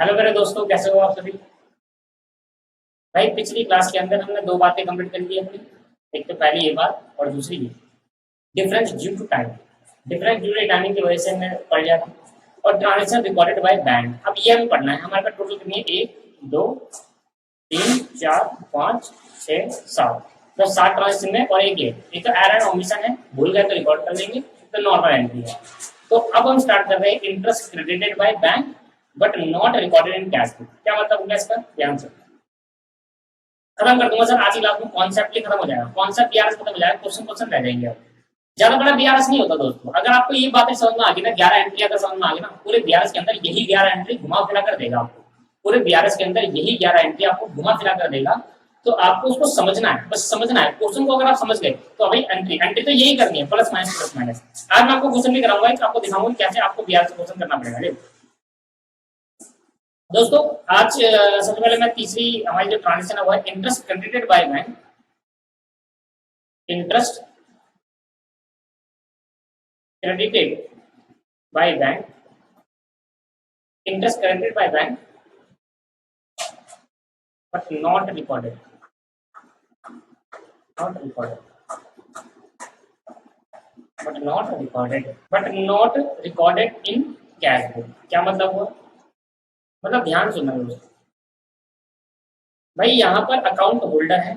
Hello मेरे दोस्तों, कैसे हो आप सभी। भाई पिछली क्लास के अंदर हमने दो बातें कंप्लीट कर ली अपनी। एक तो पहली ये बात और दूसरी ये difference due to time. Difference due to timing की वजह से हमने पढ़ लिया था। और ट्रांजेक्शन रिकॉर्डेड बाय बैंक, अब ये हमें पढ़ना है। हमारे पास टोटल कितनी है? एक, दो, तीन, चार, पाँच, छः, सात। तो 7 ट्रांजेक्शन में और एक ये तो एरर ओमिशन है, भूल गए तो रिकॉर्ड कर लेंगे, तो नॉर्मल एंट्री है। तो अब हम स्टार्ट कर रहे हैं interest credited by bank but not recorded in cash book. क्या मतलब होगा इसका? ध्यान से खत्म कर दूंगा सर आज की क्लास में। कॉन्सेप्ट ही खत्म हो जाएगा, कॉन्सेप्ट बीआरएस खत्म हो जाएगा, क्वेश्चन क्वेश्चन रह जाएंगे। अब ज्यादा बड़ा बीआरएस नहीं होता दोस्तों। अगर आपको ये बातें समझ में आ गई ना, 11 एंट्री अगर समझ में आ गई ना, पूरे बीआरएस के अंदर यही 11 एंट्री घुमा फिरा कर देगा आपको। पूरे बीआरएस के अंदर यही 11 एंट्री आपको घुमा फिरा कर देगा। तो आपको उसको समझना है, बस समझना है क्वेश्चन को। अगर आप समझ गए तो अभी एंट्री एंट्री तो यही करनी है, प्लस माइनस प्लस माइनस। आज मैं आपको क्वेश्चन भी कराऊंगा, आपको दिखाऊंगा कैसे आपको बीआरएस क्वेश्चन करना पड़ेगा। दोस्तों आज सबसे पहले मैं तीसरी हमारी जो ट्रांजेक्शन है वो है interest credited by bank. Interest credited by bank, interest credited by bank but not recorded, not recorded, but not recorded in cash book। क्या मतलब हुआ? मतलब ध्यान सुनना दोस्तों। भाई यहाँ पर अकाउंट होल्डर है,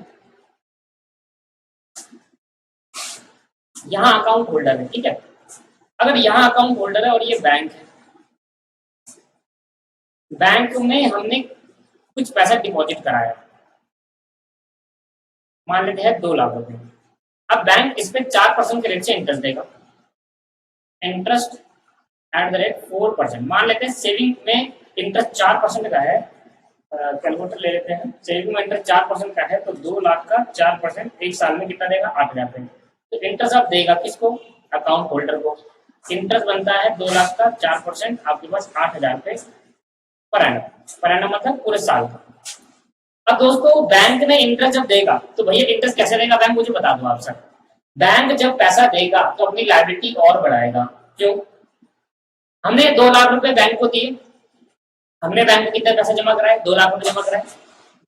यहाँ अकाउंट होल्डर है, ठीक है। अगर यहाँ अकाउंट होल्डर है और ये बैंक है, बैंक में हमने कुछ पैसा डिपॉजिट कराया, मान लेते हैं 2 लाख रुपए। अब बैंक इस पे 4% के रेट से इंटरेस्ट देगा। Interest at the rate 4%। मान लेते हैं सेविंग में इंटरेस्ट 4% का है। कैलकुलेटर ले लेते हैं। सेविंग में इंटरेस्ट 4% का है तो 2 लाख का 4% एक साल में कितना देगा? 8,000 रुपए। तो इंटरेस्ट अब देगा किसको? अकाउंट होल्डर को। इंटरेस्ट बनता है 2 लाख का 4%, आपके पास 8,000 रुपए पर एनम। पर एनम मतलब पूरे साल का। अब दोस्तों बैंक ने इंटरेस्ट जब देगा तो भैया इंटरेस्ट कैसे देगा बैंक? मुझे बता दो आप सर। बैंक जब पैसा देगा तो अपनी लायबिलिटी और बढ़ाएगा। क्यों? हमने 2 लाख रुपए बैंक को दिए, हमने बैंक में कितने पैसे जमा कराए? 2 लाख रुपए जमा कराए।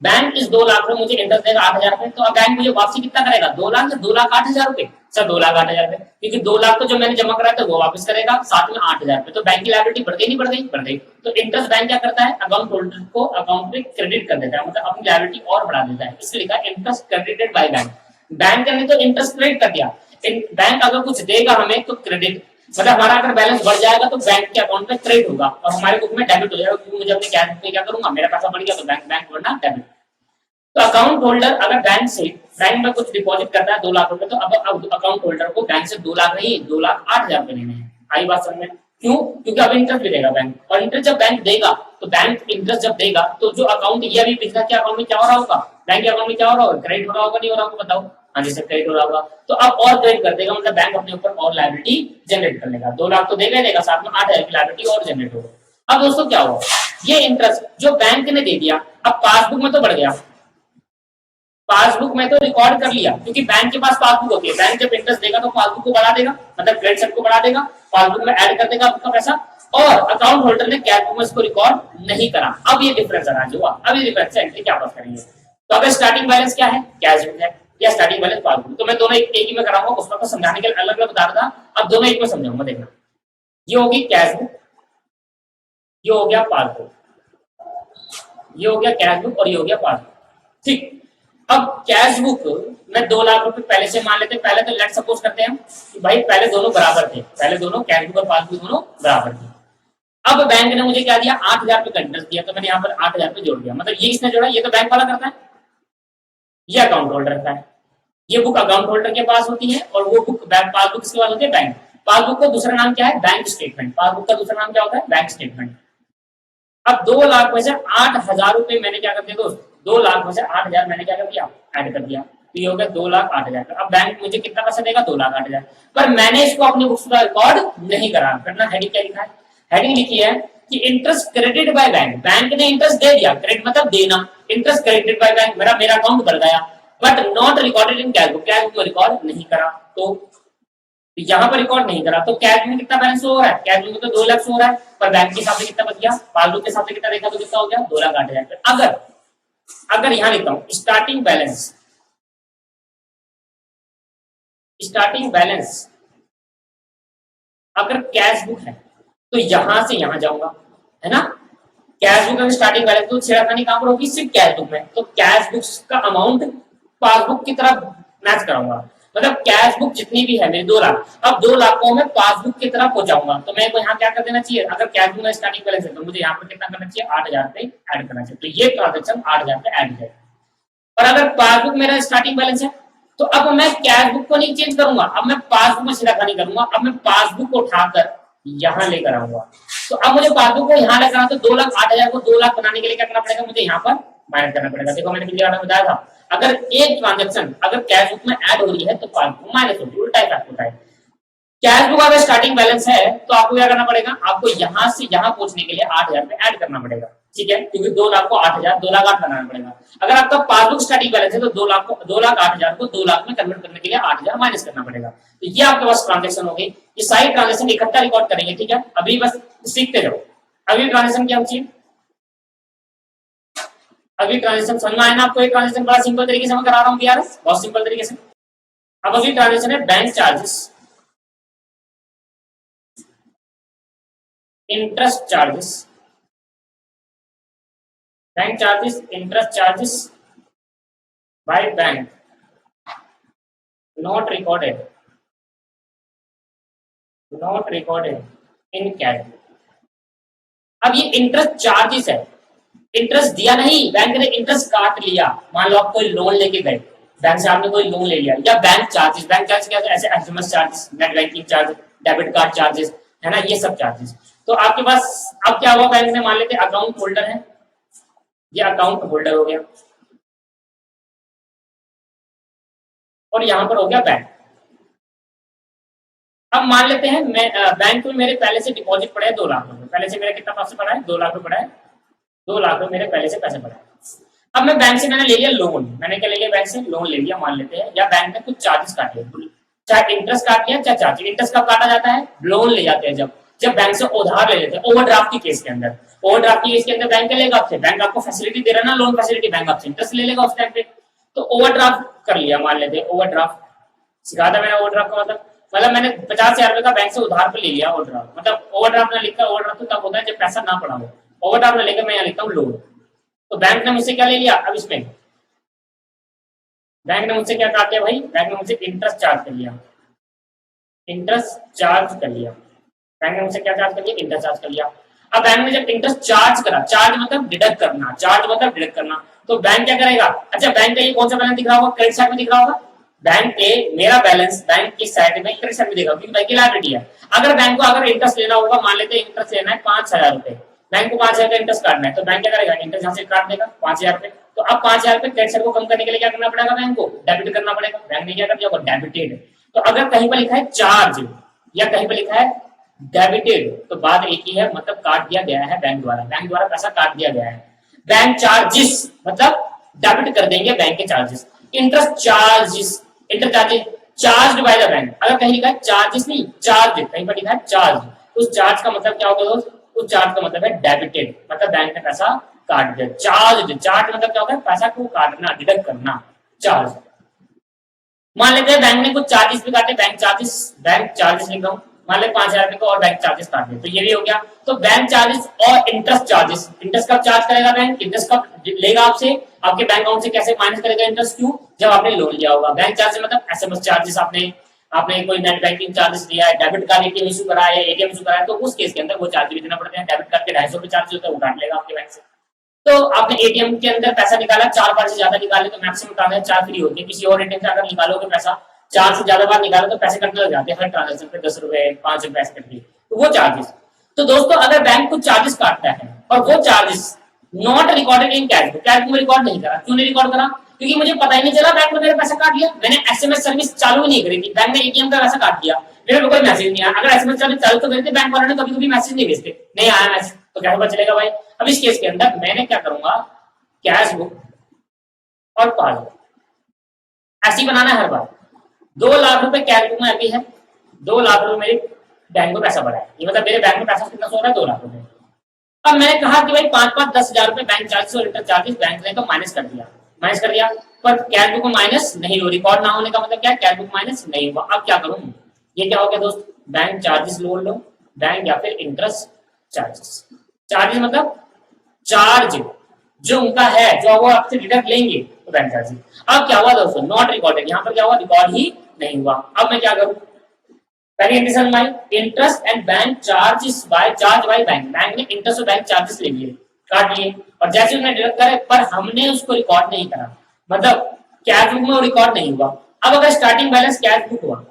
बैंक इस 2 लाख रुपए मुझे इंटरेस्ट देगा 8,000 रुपए। तो अब बैंक मुझे वापसी कितना करेगा? 2 लाख या 2 लाख 8,000 रुपए? सर 2 लाख 8,000 रुपए, क्योंकि 2 लाख तो जो मैंने जमा कराया था वो वापस करेगा, साथ में 8,000 रुपए। तो बैंक की लायबिलिटी बढ़ गई नहीं बढ़ गई? बढ़ गई। तो इंटरेस्ट बैंक क्या करता है? अकाउंट होल्डर को अकाउंट में क्रेडिट कर देता है, मतलब अपनी लायबिलिटी और बढ़ा देता है। इसलिए लिखा interest credited by bank. Bank ने तो इंटरेस्ट क्रेडिट कर दिया। बैंक अगर कुछ देगा हमें तो क्रेडिट, मतलब हमारा अगर बैलेंस बढ़ जाएगा तो बैंक के अकाउंट में क्रेडिट होगा और हमारे बुक में डेबिट हो जाएगा, क्योंकि मुझे अपने कैश में क्या करूंगा, मेरा पैसा बढ़ गया तो बैंक बढ़ना डेबिट। तो अकाउंट होल्डर अगर बैंक में कुछ डिपॉजिट करता है 2 लाख रुपए, तो अब अकाउंट होल्डर को बैंक से 2 लाख नहीं 2 लाख 8,000 रुपए लेने हैं। आई बात समझ में? क्यों? क्योंकि अब इंटरेस्ट भी देगा बैंक, और इंटरेस्ट जब बैंक देगा तो बैंक इंटरेस्ट जब देगा तो जो अकाउंट ये अभी पिछला क्या अकाउंट में क्या हो रहा होगा? बैंक के अकाउंट में क्या हो रहा होगा? क्रेडिट हो रहा होगा नहीं हो रहा होगा? बताओ। हाँ जी सर क्रेडिट हो रहा होगा। तो अब और क्रेडिट कर देगा, मतलब बैंक अपने ऊपर और लायबिलिटी जनरेट कर लेगा। 2 लाख तो देगा ही देगा, साथ में 8,000 की लायबिलिटी और जनरेट होगा। अब दोस्तों क्या हुआ? ये इंटरेस्ट जो बैंक ने दे दिया अब पासबुक में तो बढ़ गया, पासबुक में तो रिकॉर्ड कर लिया, क्योंकि बैंक के पास पासबुक होती है। बैंक जब इंटरेस्ट देगा तो पासबुक को बढ़ा देगा, मतलब क्रेडिट साइड को बढ़ा देगा, पासबुक में ऐड कर देगा आपका पैसा। और अकाउंट होल्डर ने कैश बुक में इसको रिकॉर्ड नहीं करा। अब ये डिफरेंस आ हुआ, अब ये डिफरेंस से एंट्री क्या पास करेंगे? तो अगर स्टार्टिंग बैलेंस क्या है? कैश बुक है, या स्टार्टिंग बैलेंस पासबुक। तो मैं दोनों एक ही में कराऊंगा, उसमें तो समझाने के लिए अलग अलग बता रहा था, अब दोनों एक में समझाऊंगा। देखना, ये होगी कैश बुक, ये हो गया पासबुक, ये हो गया कैश बुक और ये हो गया पासबुक। ठीक। अब कैश बुक में 2 लाख रुपए पहले से मान लेते हैं। पहले तो लेट सपोज करते हैं कि भाई पहले दोनों बराबर थे, पहले दोनों कैश बुक और पासबुक दोनों बराबर थे। अब बैंक ने मुझे क्या दिया? 8,000 रुपए का इंटरेस्ट दिया, तो मैंने यहाँ पर 8,000 रुपए जोड़ दिया। मतलब ये इसने जोड़ा, ये तो बैंक वाला करता है, ये अकाउंट होल्डर करता है। ये बुक अकाउंट होल्डर के पास होती है और वो बुक पासबुक किसके पास होती है? बैंक। पासबुक का दूसरा नाम क्या है? Bank statement. पासबुक का दूसरा नाम क्या होता है? Bank statement. अब 2 लाख में से 8,000 रुपए मैंने क्या कर दिया दोस्त? 2 लाख में से 8,000 मैंने क्या कर दिया? ऐड कर दिया। तो ये हो गया 2 लाख 8,000। अब बैंक मुझे कितना पैसा देगा? 2 लाख 8,000। पर मैंने इसको अपने बुक्स में रिकॉर्ड नहीं करा। करना हेडिंग क्या लिखा है? हेडिंग लिखी है कि interest credit by bank. Bank ने इंटरेस्ट दे दिया, क्रेडिट मतलब देना। इंटरेस्ट क्रेडिट बाय बैंक, मेरा अकाउंट बढ़ गया, but not recorded in cash book. Cash book में रिकॉर्ड नहीं करा। तो तो यहाँ पर रिकॉर्ड नहीं करा, तो कैश में कितना बैलेंस हो रहा है, कैश में तो 2 लाख हो रहा है, पर बैंक के हिसाब से कितना बच गया, पासबुक के हिसाब से कितना देखा तो कितना हो गया, 2,08,000। अगर अगर यहाँ लिखता हूँ स्टार्टिंग बैलेंस अगर कैश बुक है तो यहां से यहां जाऊंगा, है ना। कैश बुक में स्टार्टिंग बैलेंस तो छेड़खानी कहां पर होगी, सिर्फ कैश बुक में, तो कैश बुक का अमाउंट पासबुक की तरह मैच कराऊंगा। मतलब कैश बुक जितनी भी है मेरी 2 लाख, अब 2 लाख को मैं पासबुक की तरह पहुंचाऊंगा, तो मेरे को यहाँ क्या कर देना चाहिए, अगर कैश बुक में स्टार्टिंग बैलेंस है तो मुझे यहाँ पर कितना करना चाहिए, 8,000 पे ऐड करना चाहिए, तो ये ट्रांजेक्शन 8,000 पे ऐड हो जाएगा। और अगर पासबुक मेरा स्टार्टिंग बैलेंस है तो अब मैं कैश बुक को नहीं चेंज करूंगा, अब मैं पासबुक में छेड़खानी करूंगा, अब मैं पासबुक को उठाकर यहाँ लेकर आऊंगा। तो अब मुझे पासबुक को यहाँ लेकर आना, तो 2,08,000 को 2 लाख बनाने के लिए क्या करना पड़ेगा, मुझे यहाँ पर माइनस करना पड़ेगा। देखो मैंने पिछली बार बताया था, अगर एक ट्रांजेक्शन अगर कैश बुक में ऐड हो रही है तो पासबुक माइनस होगी, उल्टा इफेक्ट होता है। कैश बुक अगर स्टार्टिंग बैलेंस है तो आपको क्या करना पड़ेगा, आपको यहाँ से यहाँ पहुंचने के लिए 8,000 पे ऐड करना पड़ेगा, ठीक है, क्योंकि 2 लाख को 8,000 2 लाख 8 बनाना पड़ेगा। अगर आपका पासबुक स्टार्टिंग बैलेंस है तो 2,08,000 को 2 लाख में कन्वर्ट करने के लिए 8,000 माइनस करना पड़ेगा। तो ये आपके पास ट्रांजेक्शन हो गई, ये सारी ट्रांजेक्शन इकट्ठा रिकॉर्ड करेंगे, ठीक है। अभी बस सीखते जाओ। अगली ट्रांजेक्शन क्या होती है, अगली ट्रांजेक्शन समझ में आया ना आपको, एक ट्रांजेक्शन बड़ा सिंपल तरीके से मैं करा रहा हूँ यार, बहुत सिंपल तरीके से। अब अगली ट्रांजेक्शन है bank charges, interest charges, bank charges, interest charges by bank not recorded in cash. अब ये इंटरेस्ट चार्जेस है, इंटरेस्ट दिया नहीं, बैंक ने इंटरेस्ट काट लिया। मान लो आप कोई लोन लेके गए, बैंक से आपने कोई लोन ले लिया, या बैंक चार्जेस, बैंक चार्ज क्या, ऐसे SMS charges, net banking charge, debit card charges, है ना, ये सब चार्जेस। तो आपके पास अब क्या हुआ, बैंक ने मान लेते अकाउंट होल्डर है, ये अकाउंट होल्डर हो गया, और यहां पर हो गया बैंक। अब मान लेते हैं मैं बैंक में मेरे पहले से डिपॉजिट पड़ा है 2 लाख रुपए, पहले से मेरा कितना पैसे पड़ा है, 2 लाख रुपए पड़ा है, 2 लाख रुपए मेरे पहले से पैसे पड़ा है। अब मैं बैंक से मैंने ले लिया लोन, मैंने क्या ले लिया, बैंक से लोन ले लिया मान लेते हैं, या बैंक ने कुछ चार्जेस काटे, चाहे इंटरेस्ट काट लिया चाहे चार्ज। इंटरेस्ट कब काटा जाता है, लोन ले जाते हैं जब बैंक से उधार ले लेते हैं, ओवरड्राफ्ट की केस के अंदर। ओवरड्राफ्ट की केस के अंदर बैंक लेगा आपसे, बैंक आपको फैसिलिटी दे रहा है ना, लोन फैसिलिटी, बैंक आपसे इंटरेस्ट ले लेगा उस टाइम पे। तो ओवरड्राफ्ट कर लिया मान लेते हैं, ओवरड्राफ्ट सिखा था मैंने ओवरड्राफ्ट का मतलब मैंने 50,000 रुपए का बैंक से उधार पे ले लिया ओवरड्राफ्ट। मतलब ओवरड्राफ्ट ना लिखकर, ओवरड्राफ्ट तो तब होता है जब पैसा ना पड़ा हो, ओवरड्राफ्ट ना लेकर मैं यहाँ लिखता हूँ लोन। तो बैंक ने मुझसे क्या ले लिया, अब इसमें बैंक ने मुझसे क्या काट दिया भाई, बैंक ने मुझसे इंटरेस्ट चार्ज कर लिया, इंटरेस्ट चार्ज कर लिया, बैंक ने मुझसे क्या चार्ज कर लिया, इंटरेस्ट चार्ज कर लिया। अब बैंक ने जब इंटरेस्ट चार्ज करा, चार्ज मतलब डिडक्ट करना, चार्ज मतलब डिडक्ट करना, तो बैंक क्या करेगा, अच्छा बैंक का ये कौन सा बैलेंस दिख रहा होगा, क्रेडिट साइड में दिख रहा होगा, बैंक के मेरा बैलेंस बैंक की साइड में क्रेडिट साइड में देखा, क्योंकि बैंक की लायबिलिटी है। अगर बैंक को अगर इंटरेस्ट लेना होगा, मान लेते हैं इंटरेस्ट लेना है 5,000 रुपए, बैंक को 5,000 का इंटरेस्ट काटना है, तो बैंक क्या करेगा, इंटरेस्ट यहाँ से काट देगा 5,000 रुपए। तो अब 5,000 रुपए क्रेडिट साइड को कम करने के लिए क्या करना पड़ेगा, बैंक को डेबिट करना पड़ेगा। बैंक ने क्या कर दिया, डेबिटेड। तो अगर कहीं पर लिखा है चार्ज या कहीं पर लिखा है डेबिटेड, तो बात एक ही है, मतलब काट दिया गया है बैंक द्वारा पैसा काट दिया गया है। बैंक चार्जेस मतलब डेबिट कर देंगे बैंक के charges. Interest charges, interest charges charge by the bank, अगर कहीं लिखा है चार्जेस नहीं चार्ज, कहीं पर लिखा है चार्ज, उस चार्ज का मतलब क्या होगा दोस्त, उस चार्ज का मतलब है डेबिटेड, मतलब बैंक ने पैसा काट दिया। चार्ज मतलब क्या होता है, पैसा को काटना, डिडक्ट करना, चार्ज। मान लेते हैं बैंक ने कुछ चार्जेस भी काटे, बैंक चार्जेस लिख रहा हूँ, मान ले 5,000 रुपए को और बैंक चार्जेस काट दे, तो ये भी हो गया। तो बैंक चार्जेस और इंटरेस्ट चार्जेस, इंटरेस्ट कब चार्ज करेगा बैंक, इंटरेस्ट कब लेगा आपसे, आपके बैंक अकाउंट से कैसे माइनस करेगा इंटरेस्ट, क्यों, जब आपने लोन लिया होगा। बैंक चार्जेस मतलब एसएमएस चार्जेस, आपने कोई नेट बैंकिंग चार्जेस लिया है, डेबिट कार्ड एटीएम इशू करा है, एटीएम इशू करा है, तो उस केस के अंदर वो चार्ज भी देना पड़ते हैं। डेबिट कार्ड के 250 रुपए चार्ज होता है, वो काट लेगा आपके बैंक से। तो आपने एटीएम के अंदर पैसा निकाला, 4 बार से ज्यादा निकाले तो मैक्सिमम ट्रांजेक्शन 4 फ्री होती है। किसी और एटीएम से अगर निकालोगे पैसा 4 से ज्यादा बार निकालो तो पैसे कटने लग जाते हैं हर ट्रांजेक्शन पे, 10 रुपए 5 रुपए ऐसे कट के, तो वो चार्जेस। तो दोस्तों अगर बैंक कुछ चार्जेस काटता है और वो charges not recorded in cash book, cash book में रिकॉर्ड नहीं करा, क्यों नहीं रिकॉर्ड करा, क्योंकि मुझे पता ही नहीं चला बैंक ने मेरा पैसा काट लिया, मैंने एसएमएस सर्विस चालू ही नहीं करी थी, बैंक ने एटीएम का पैसा काट दिया, मेरे को कोई मैसेज नहीं आया। अगर एसएमएस सर्विस चालू तो करते बैंक वालों ने कभी कभी मैसेज नहीं भेजते, नहीं आया मैसेज, तो क्या पता चलेगा भाई। अब इस केस के अंदर मैंने क्या करूंगा, कैश बुक और पासबुक ऐसी बनाना है हर बार। 2 लाख रुपए कैश बुक में अभी है, 2 लाख रुपए मेरे बैंक में पैसा भरा है, ये मतलब मेरे बैंक में पैसा कितना सो रहा है, 2 लाख रुपए। अब मैंने कहा कि भाई 5-5, 10 हजार रुपए बैंक चार्जेस और इंटरेस्ट चार्जेस बैंक ने तो माइनस कर दिया, पर कैश बुक में माइनस नहीं हो, रिकॉर्ड ना होने का मतलब क्या है, कैश बुक माइनस नहीं हुआ। अब क्या करूं, ये क्या हो गया दोस्त, बैंक चार्जेस लोड लो, बैंक या फिर इंटरेस्ट चार्जेस। चार्जेस मतलब चार्ज जो उनका है, जो वो आपसे डिडक्ट लेंगे तो बैंक चार्जेस। अब क्या हुआ दोस्तों, नॉट रिकॉर्डेड, यहाँ पर क्या हुआ, रिकॉर्ड ही नहीं हुआ। अब मैं क्या करूं, पहले interest and bank charges by bank, bank ने इंटरेस्ट और बैंक चार्जेस ले लिए, काट लिए, और जैसे उन्होंने डिडक्ट करे पर हमने उसको रिकॉर्ड नहीं करा, मतलब कैश बुक में वो रिकॉर्ड नहीं हुआ। अब अगर स्टार्टिंग बैलेंस कैश बुक हुआ,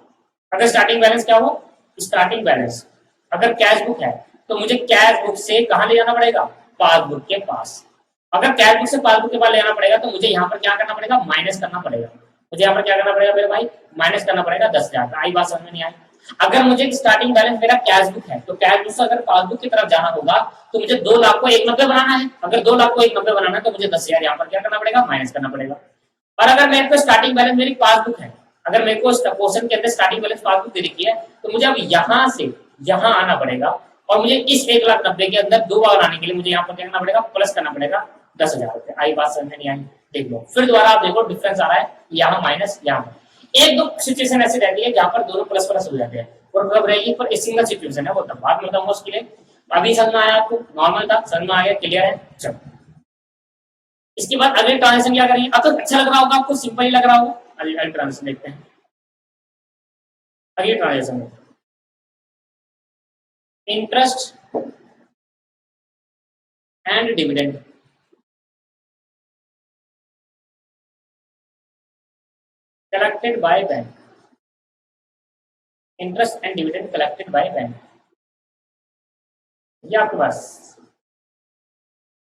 अगर स्टार्टिंग बैलेंस क्या हो, स्टार्टिंग बैलेंस अगर कैश बुक है तो मुझे कैश बुक से कहां ले जाना पड़ेगा, पासबुक के पास। अगर कैश बुक से पासबुक के पास ले जाना पड़ेगा तो मुझे यहाँ पर क्या करना पड़ेगा, माइनस करना पड़ेगा। मुझे यहाँ पर क्या करना पड़ेगा मेरे भाई, माइनस करना पड़ेगा 10,000। आई बात समझ में नहीं आई। अगर मुझे स्टार्टिंग बैलेंस मेरा कैश बुक है तो कैश बुक से अगर पासबुक की तरफ जाना होगा तो मुझे 2 लाख को 190 बनाना है। अगर 2 लाख को 190 बनाना है तो मुझे 10,000 यहाँ पर क्या करना पड़ेगा, माइनस करना पड़ेगा। और अगर मेरे को स्टार्टिंग बैलेंस मेरी पासबुक है, अगर मेरे को क्वेश्चन के अंदर स्टार्टिंग बैलेंस पासबुक दे रखी है तो मुझे अब यहाँ से यहाँ आना पड़ेगा, और मुझे इस 1,90,000 के अंदर 2 बार आने के लिए मुझे यहाँ पर क्या करना पड़ेगा, प्लस करना पड़ेगा 10,000 रुपए। आई बात समझ में नहीं आई, देख लो फिर दोबारा आप देखो डिफरेंस आ रहा है, यहाँ माइनस यहाँ। एक दो सिचुएशन ऐसी रहती है जहाँ पर दोनों प्लस प्लस हो जाते हैं, और कब रहेगी, पर एक सिंगल सिचुएशन है, वो तब बाद में बताऊंगा उसके लिए। अभी समझ में आया आपको, नॉर्मल था, समझ में आ गया, क्लियर है। चलो इसके बाद अगले ट्रांजेक्शन क्या करेंगे, अब तो अच्छा लग रहा होगा आपको, सिंपल ही लग रहा होगा। अगले ट्रांजेक्शन देखते हैं, अगले ट्रांजेक्शन में interest and dividend collected by bank, interest and dividend collected by bank, ये आपके पास।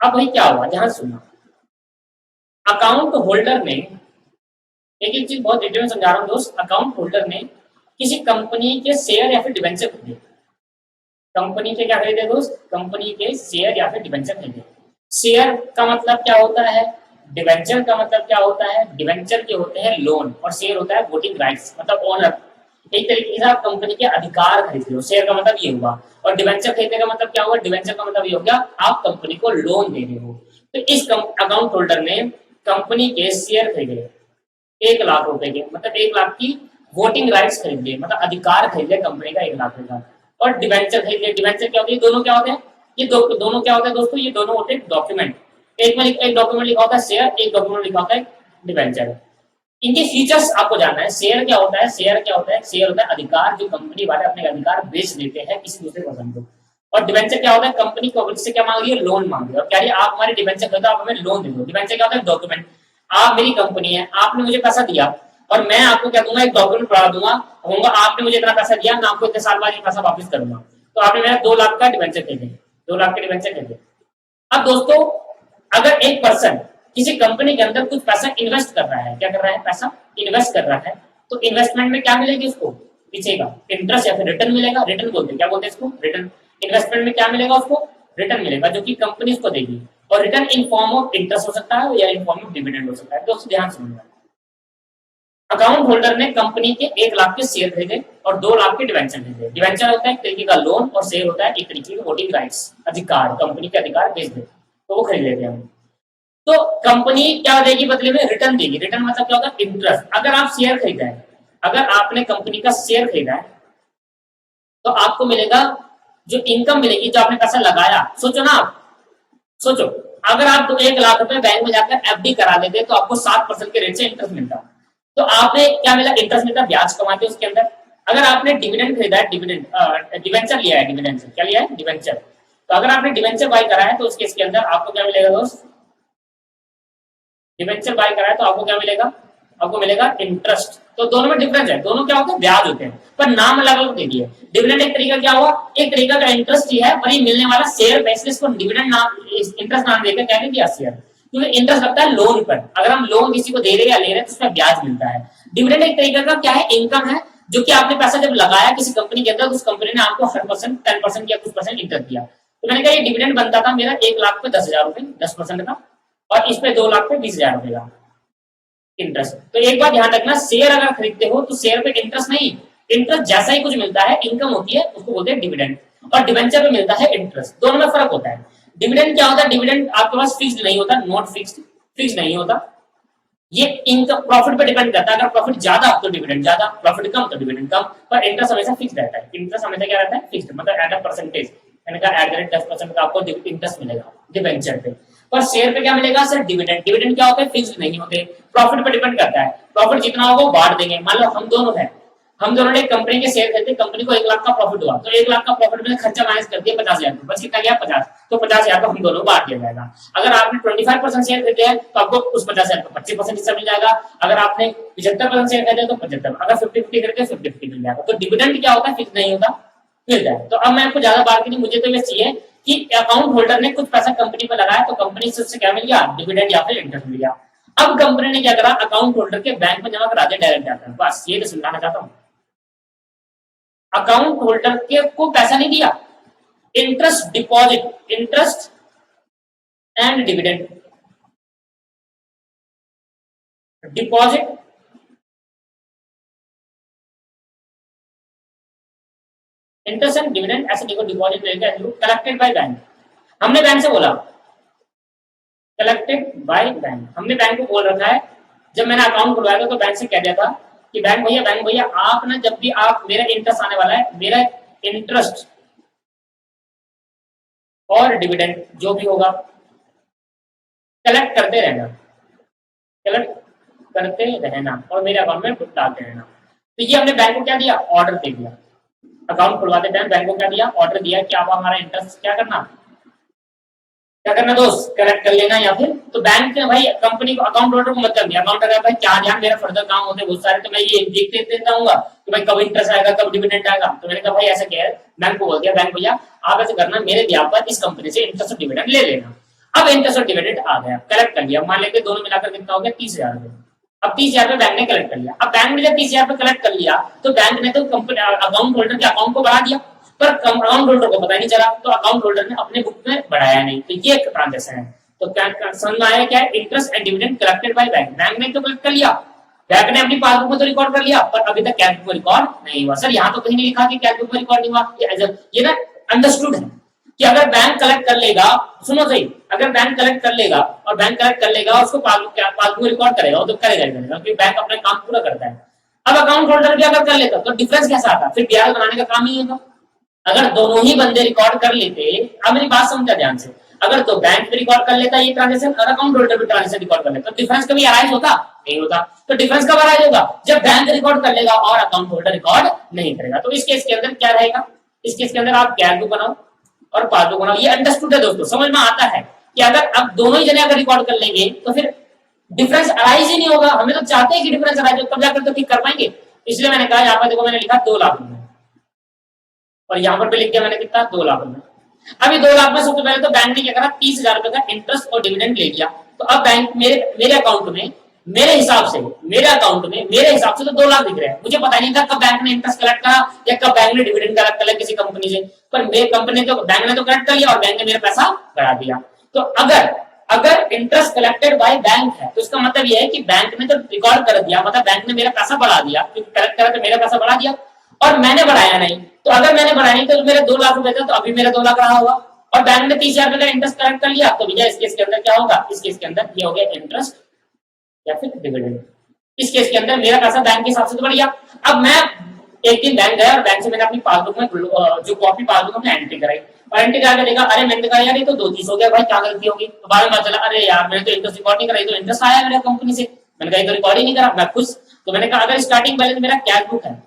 अब भाई क्या हुआ, ध्यान सुनना, अकाउंट होल्डर ने, एक एक चीज बहुत डिटेल में समझा रहा हूं दोस्त, अकाउंट होल्डर ने किसी कंपनी के शेयर या फिर डिबेंचर खरीदे, कंपनी के क्या खरीदे दोस्त, कंपनी के शेयर या फिर डिबेंचर खरीदे। शेयर का मतलब क्या होता है, डिबेंचर का मतलब क्या होता है, डिबेंचर के होते हैं लोन, और शेयर होता है वोटिंग राइट्स, मतलब ओनर। एक तरीके से आप कंपनी के अधिकार खरीद रहे हो, शेयर का मतलब ये हुआ, और डिबेंचर खरीदने का मतलब क्या हुआ, डिबेंचर का मतलब ये हो गया आप कंपनी को लोन दे रहे हो। तो इस अकाउंट होल्डर ने कंपनी के शेयर खरीदे 1,00,000 रुपए के, मतलब 1,00,000 की वोटिंग राइट्स खरीद लिए, मतलब अधिकार खरीद लिया कंपनी का 1,00,000 का, और डिबेंचर खरीद लिया। डिबेंचर क्या होती है, दोनों क्या होते हैं, ये दोनों क्या होते हैं दोस्तों, ये दोनों होते हैं डॉक्यूमेंट, एक में एक डॉक्यूमेंट लिखा होता है शेयर, एक डॉक्यूमेंट लिखा होता है डिबेंचर। इनके फीचर्स आपको जानना है। शेयर क्या होता है, शेयर क्या होता है, शेयर होता है अधिकार, जो कंपनी वाले अपने अधिकार बेच देते हैं किसी दूसरे पर्सन को। और डिबेंचर क्या होता है, कंपनी को से क्या मांग रही है, लोन मांग रही है, और कह रही है आप हमारे डिबेंचर खरीदो, आप हमें लोन दे दो। डिबेंचर क्या होता है, डॉक्यूमेंट, आप मेरी कंपनी है, आपने मुझे पैसा दिया और मैं आपको क्या दूंगा, एक डॉक्यूमेंट पढ़ा दूंगा, कहूंगा आपने मुझे इतना पैसा दिया, मैं आपको इतने साल बाद ये पैसा वापस करूंगा। तो आपने मेरा 2,00,000 का डिबेंचर खरीदे, 2,00,000 के डिबेंचर खरीदे। अब दोस्तों अगर एक पर्सन किसी कंपनी के अंदर कुछ पैसा इन्वेस्ट कर रहा है, क्या कर रहा है, पैसा इन्वेस्ट कर रहा है, तो इन्वेस्टमेंट में क्या मिलेगी उसको, पीछे का इंटरेस्ट या फिर रिटर्न मिलेगा। रिटर्न बोलते हैं, क्या बोलते हैं इसको, रिटर्न। इन्वेस्टमेंट में क्या मिलेगा उसको, रिटर्न मिलेगा, जो कि कंपनी उसको देगी। और return in form of interest हो सकता है या इन फॉर्म ऑफ डिविडेंड हो सकता है। दोस्तों ध्यान सुनिएगा, अकाउंट होल्डर ने कंपनी के 1,00,000 के शेयर खरीदे और 2,00,000 के डिवेंचर खरीदे। डिवेंचर होता है एक तरीके का लोन, और शेयर होता है एक तरीके का वोटिंग राइट्स, अधिकार, कंपनी के अधिकार बेच दे, तो वो खरीद लेते हैं। तो कंपनी क्या देगी बदले में, रिटर्न देगी। रिटर्न मतलब क्या होता है, इंटरेस्ट। अगर आप शेयर खरीदा है, अगर आपने कंपनी का शेयर खरीदा है तो आपको मिलेगा जो इनकम मिलेगी, जो आपने पैसा लगाया। सोचो ना, आप सोचो, अगर आप 1,00,000 रुपए बैंक में जाकर एफडी करा देते तो आपको 7% के रेट से इंटरेस्ट मिलता, तो आपने क्या मिला, इंटरेस्ट मिलता, ब्याज कमाते उसके अंदर। अगर आपने डिविडेंड खरीदा है, डिवेंचर लिया है, डिविडेंड क्या लिया है, डिवेंचर, तो अगर आपने डिवेंचर बाय करा है तो उसके इसके अंदर आपको क्या मिलेगा दोस्त, डिवेंचर बाय करा है तो आपको क्या मिलेगा, आपको मिलेगा इंटरेस्ट। तो दोनों में डिफरेंस है, दोनों क्या होते हैं, ब्याज होते हैं, पर नाम अलग अलग दे दिए। डिविडेंड एक तरीका क्या हुआ, एक तरीका का इंटरेस्ट ही है, पर ये मिलने वाला शेयर पैसे को डिविडेंड नाम, इंटरेस्ट नाम देकर क्या दिया, शेयर, क्योंकि इंटरेस्ट लगता है लोन पर। अगर हम लोन किसी को दे रहे हैं या ले रहे हैं तो उसमें ब्याज मिलता है। डिविडेंड एक तरीका का क्या है, इनकम है, जो कि आपने पैसा जब लगाया किसी कंपनी के अंदर, उस कंपनी ने आपको 100%, 10% या कुछ परसेंट इंटरेस्ट दिया। तो मैंने कहा ये डिविडेंड बनता था मेरा 1,00,000 पे 10,000 रुपए, 10% का, और इस पे 2,00,000 पे 20,000 रुपए का इंटरेस्ट। तो एक बात ध्यान रखना, शेयर अगर खरीदते हो तो शेयर पे इंटरेस्ट नहीं, इंटरेस्ट जैसा ही कुछ मिलता है, इनकम होती है, उसको बोलते हैं डिविडेंड, और डिवेंचर में मिलता है इंटरेस्ट। दोनों में फर्क होता है। डिविडेंड क्या होता है? डिविडेंड आपके पास फिक्स्ड नहीं होता, नॉट फिक्स्ड, फिक्स नहीं होता। ये इनकम प्रॉफिट पे डिपेंड करता है। अगर प्रॉफिट ज्यादा तो डिविडेंड ज्यादा, प्रॉफिट कम तो डिविडेंड कम, पर इंटरेस्ट हमेशा फिक्स रहता है। इंटरेस्ट हमेशा क्या रहता है? फिक्स्ड, मतलब एट अ परसेंटेज, यानी कि एट द रेट 10% का आपको इंटरेस्ट मिलेगा डिवेंचर पे। पर शेयर पे क्या मिलेगा सर? डिविडेंड। डिविडेंड क्या होता है? फिक्स्ड नहीं होते, प्रॉफिट पे डिपेंड करता है। प्रॉफिट जितना होगा वो बांट देंगे। मान लो हम दोनों ने कंपनी के शेयर खरीदे, कंपनी को 1 लाख का प्रॉफिट हुआ, तो 1 लाख का प्रॉफिट में खर्चा माइनस कर दिया 50,000, बस कितना गया? 50। तो 50,000 को हम दोनों बांट दिया जाएगा। अगर आपने 25% शेयर खरीदे हैं तो आपको उस 50,000 का 25% हिस्सा मिल जाएगा। अगर आपने 75% शेयर खरीदे तो 75, अगर 50-50 करके 50-50 मिल जाएगा। तो डिविडेंड क्या होता है? फिक्स नहीं होता, मिल जाए। तो अब मैं आपको ज्यादा बात की नहीं, मुझे तो ये चाहिए कि अकाउंट होल्डर ने कुछ पैसा कंपनी पर लगाया, तो कंपनी से उससे क्या मिल गया? डिविडेंड या फिर इंटरेस्ट मिल गया। अब कंपनी ने क्या करा? अकाउंट होल्डर के बैंक में जमा करा दिया, डायरेक्ट जाकर। बस ये तो समझाना चाहता हूँ। अकाउंट होल्डर के को पैसा नहीं दिया, interest deposit, interest and dividend, deposit interest and dividend, ऐसे देखो डिपॉजिट कलेक्टेड बाय बैंक। हमने बैंक से बोला कलेक्टेड बाय बैंक, हमने बैंक को बोल रखा है। जब मैंने अकाउंट खुलवाया था तो बैंक से कह दिया था कि बैंक भैया आप ना, जब भी आप, मेरा इंटरेस्ट आने वाला है, मेरा इंटरेस्ट और डिविडेंड जो भी होगा कलेक्ट करते रहना, कलेक्ट करते रहना और मेरे अकाउंट में डालते रहना। तो ये हमने बैंक को क्या दिया? ऑर्डर दे दिया। अकाउंट खुलवाते टाइम बैंक को क्या दिया? ऑर्डर दिया कि आप हमारा इंटरेस्ट क्या करना दोस्त? कलेक्ट कर लेना। या फिर तो बैंक ने भाई कंपनी को, अकाउंट होल्डर को मतलब दिया, अकाउंट अगर भाई क्या ध्यान, मेरा फर्दर काम होते बहुत सारे, तो मैं ये देखते देता हूँ कि भाई कब इंटरेस्ट आएगा, कब डिविडेंड आएगा। तो मैंने कहा भाई ऐसा क्या है, बैंक को बोल दिया, बैंक भैया आप ऐसे करना, मेरे ब्याह पर इस कंपनी से इंटरेस्ट और डिविडेंड ले लेना। अब इंटरेस्ट और डिविडेंड आ गया, कलेक्ट कर लिया। मान लेते दोनों मिलाकर कितना हो गया? 30,000 रुपए। अब 30,000 रुपए बैंक ने कलेक्ट कर लिया। अब बैंक ने जब 30,000 रुपए कलेक्ट कर लिया तो बैंक ने तो कंपनी अकाउंट होल्डर के अकाउंट को बढ़ा दिया, पर अकाउंट होल्डर को पता नहीं चला, तो अकाउंट होल्डर ने अपने बुक में बढ़ाया नहीं। तो ये एक ट्रांजेक्शन है। तो क्या समझ में आया? क्या है? Interest and dividend collected by bank. Bank ने तो कलेक्ट कर लिया, बैंक ने अपनी पासबुक में तो रिकॉर्ड कर लिया, पर अभी तक कैश बुक में रिकॉर्ड नहीं हुआ। सर यहाँ तो कहीं नहीं लिखा कि कैश बुक में रिकॉर्ड नहीं हुआ। ये ना अंडरस्टूड है कि अगर बैंक कलेक्ट कर लेगा, सुनो सही, अगर बैंक कलेक्ट कर लेगा और बैंक कलेक्ट कर लेगा, उसको पासबुक में रिकॉर्ड करेगा, तो करेगा क्योंकि बैंक अपना काम पूरा करता है। अब अकाउंट होल्डर भी अगर कर लेता तो डिफरेंस कैसा आता? फिर ब्याज बनाने का काम ही होगा। अगर दोनों ही बंदे रिकॉर्ड कर लेते, अब मेरी बात समझा ध्यान से, अगर तो बैंक भी रिकॉर्ड कर लेता ये ट्रांजेक्शन और अकाउंट होल्डर भी ट्रांजेक्शन रिकॉर्ड कर लेता, तो डिफरेंस कभी अराइज होता? नहीं होता। तो डिफरेंस कब अराइज होगा? जब बैंक रिकॉर्ड कर लेगा और अकाउंट होल्डर रिकॉर्ड नहीं करेगा। तो इस केस के अंदर क्या रहेगा? इस केस के अंदर आप कैश बुक बनाओ और पासबुक बनाओ। ये अंडरस्टूड है दोस्तों, समझ में आता है कि अगर अब दोनों ही जने अगर रिकॉर्ड कर लेंगे तो फिर डिफरेंस अराइज ही नहीं होगा। हमें तो चाहते हैं कि डिफरेंस अराइज हो, तब जाकर तो ठीक कर पाएंगे। इसलिए मैंने कहा, यहाँ पर देखो मैंने लिखा 2 लाख रुपए और यहाँ पर भी लिख दिया मैंने कितना? 2 लाख रुपए। अभी 2 लाख में सबसे पहले तो बैंक ने क्या करा? 30,000 रुपए का इंटरेस्ट और डिविडेंड ले लिया। तो अब बैंक मेरे अकाउंट में, मेरे हिसाब से, मेरे अकाउंट में मेरे हिसाब से तो 2 लाख दिख रहे हैं। मुझे पता नहीं था कब बैंक ने इंटरेस्ट कलेक्ट करा या कब बैंक ने डिविडेंड कलेक्ट करा किसी कंपनी से, पर मेरे कंपनी तो, बैंक ने तो कलेक्ट कर लिया और बैंक ने मेरा पैसा बढ़ा दिया। तो अगर इंटरेस्ट कलेक्टेड बाय बैंक है तो इसका मतलब यह है कि बैंक ने तो रिकॉर्ड कर दिया, मतलब बैंक ने मेरा पैसा बढ़ा दिया, क्योंकि कलेक्ट करा तो मेरा पैसा बढ़ा दिया और मैंने बढ़ाया नहीं। तो अगर मैंने बढ़ाया नहीं तो मेरे 2 लाख रुपए थे, तो अभी मेरा 2 लाख रहा होगा और बैंक ने 30,000 रुपए का इंटरेस्ट कलेक्ट कर लिया। तो भैया इस केस के अंदर क्या होगा? इस केस के अंदर ये हो गया इंटरेस्ट या फिर डिविडेंड। इस केस के अंदर मेरा पैसा बैंक के हिसाब से तो बढ़ गया। अब मैं एक दिन बैंक गया और बैंक से मैंने अपनी पासबुक में जो कॉपी पासबुक में एंट्री कराई और एंट्री करा के देखा, अरे मैंने कहा यार ये तो 2-3 हो गया भाई, क्या गलती होगी? तो बाद में पता चला, अरे यार मैंने तो इंटरेस्ट रिकॉर्ड नहीं कराई, तो इंटरेस्ट आया मेरे कंपनी से, मैंने कहा तो रिकॉर्ड ही नहीं करा, मैं खुश। तो मैंने कहा अगर स्टार्टिंग बैलेंस मेरा कैश बुक है,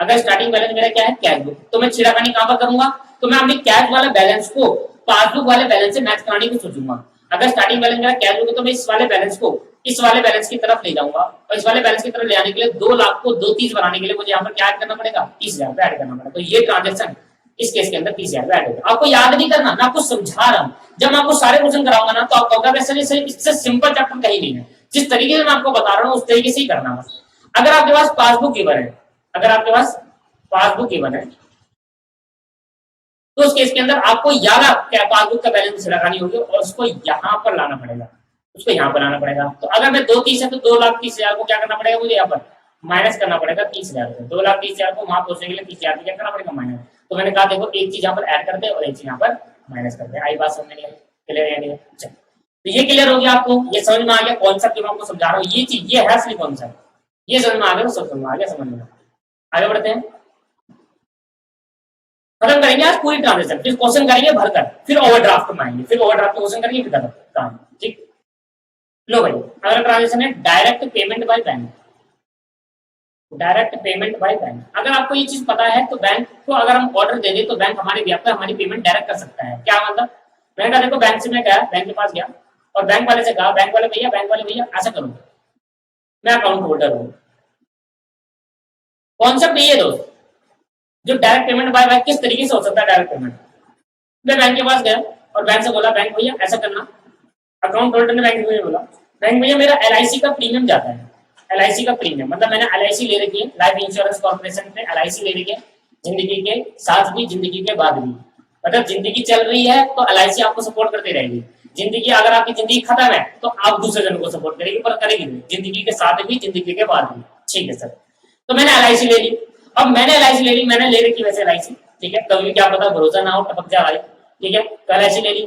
अगर स्टार्टिंग बैलेंस मेरा क्या है? कैश बुक, तो मैं छिड़ाखानी कहां पर करूंगा? तो मैं अपनी कैश वाले बैलेंस को पासबुक वाले बैलेंस से मैच कराने की सोचूंगा। अगर स्टार्टिंग बैलेंस मेरा कैश बुक है तो मैं इस वाले बैलेंस को इस वाले बैलेंस की तरफ ले जाऊंगा और इस वाले बैलेंस की तरफ ले आने के लिए 2 लाख को 2-30 बनाने के लिए मुझे यहाँ पर क्या ऐड करना पड़ेगा? 30,000 रुपए ऐड करना पड़ेगा। तो ये ट्रांजेक्शन इस केस के अंदर 30,000 रुपए ऐड होगा। आपको याद नहीं करना, मैं आपको समझा रहा हूँ। जब मैं आपको सारे क्वेश्चन कराऊंगा ना तो आप कहोगे इससे सिंपल चैप्टर कहीं नहीं है। जिस तरीके से मैं आपको बता रहा हूँ उस तरीके से ही करना है। अगर आपके पास पासबुक गिवन है, अगर आपके पास पासबुक गिवन है तो उस केस के अंदर आपको याद क्या पासबुक का बैलेंस लगानी होगी और उसको यहाँ पर लाना पड़ेगा, उसको यहाँ पर लाना पड़ेगा। तो अगर मैं 2-30 है तो 2,30,000 को क्या करना पड़ेगा मुझे यहाँ पर माइनस करना पड़ेगा 30,000 को, 2,30,000 को वहां पहुंचने के लिए 30,000 क्या करना पड़ेगा माइनस। तो मैंने कहा देखो एक चीज यहाँ पर ऐड करते और एक चीज यहाँ पर माइनस करते। आई बात समझ में? क्लियर है नहीं? चलो तो ये क्लियर हो गया आपको, ये समझ में आ गया कॉन्सेप्ट जो मैं आपको समझा रहा हूँ, ये चीज ये है असली कॉन्सेप्ट, ये समझ में आ गया तो सब समझ में आ गया, समझ में आगे बढ़ते हैं। खत्म करेंगे आज पूरी ट्रांजेक्शन, फिर क्वेश्चन करेंगे भरकर, फिर ओवरड्राफ्ट में आएंगे, फिर ओवरड्राफ्ट क्वेश्चन करेंगे फिर काम। ठीक, लो भाई अगला ट्रांजेक्शन है direct payment by bank. Direct payment by bank, अगर आपको ये चीज पता है तो बैंक को अगर हम ऑर्डर दे दें तो बैंक हमारे व्यापार पर हमारी पेमेंट डायरेक्ट कर सकता है। क्या मतलब, मैंने कहा देखो बैंक से मैं गया, बैंक के पास गया और बैंक वाले से कहा बैंक वाले भैया ऐसा करो, मैं अकाउंट होल्डर हूँ। कॉन्सेप्ट ये है दोस्त, जो डायरेक्ट पेमेंट बाय बैंक किस तरीके से हो सकता है डायरेक्ट पेमेंट। मैं बैंक के पास गया और बैंक से बोला बैंक भैया ऐसा करना, अकाउंट होल्डर ने बैंक भैया बोला बैंक भैया मेरा एलआईसी का प्रीमियम जाता है। एलआईसी का प्रीमियम मतलब मैंने एलआईसी ले रखी है, लाइफ इंश्योरेंस कॉर्पोरेशन पे एलआईसी ले रखी है, जिंदगी के साथ भी जिंदगी के बाद भी। मतलब जिंदगी चल रही है तो एलआईसी आपको सपोर्ट करती रहेगी, जिंदगी अगर आपकी जिंदगी खत्म है तो आप दूसरे जन को सपोर्ट करेगी, पर करेगी जिंदगी के साथ भी जिंदगी के बाद भी। ठीक है सर, तो मैंने एलआईसी ले ली। अब मैंने एलआईसी ले ली, मैंने ले रखी वैसे एलआईसी, ठीक है, कभी क्या पता भरोसा ना हो टपक जाए, ठीक है, तो एलआईसी ले ली।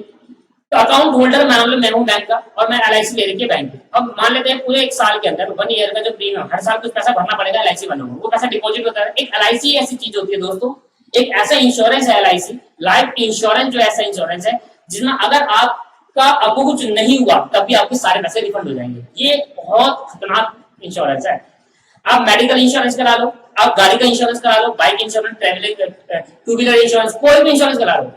तो अकाउंट होल्डर मैं हूँ बैंक का और मैं एलआईसी ले रखी है बैंक की। अब मान लेते हैं पूरे एक साल के अंदर 1 ईयर का जो प्रीमियम हर साल कुछ पैसा भरना पड़ेगा एलआईसी वालों को, वो पैसा डिपॉजिट होता है। एक एलआईसी ऐसी चीज होती है दोस्तों, एक ऐसा इंश्योरेंस है एलआईसी, लाइफ इंश्योरेंस जो ऐसा इंश्योरेंस है जिसमें अगर आपका आपको कुछ नहीं हुआ तब भी आपके सारे पैसे रिफंड हो जाएंगे। ये बहुत खतरनाक इंश्योरेंस है। आप मेडिकल इंश्योरेंस करा लो, आप गाड़ी का इंश्योरेंस करा लो, bike insurance, travelling, two wheeler insurance, कोई भी इंश्योरेंस करा लो,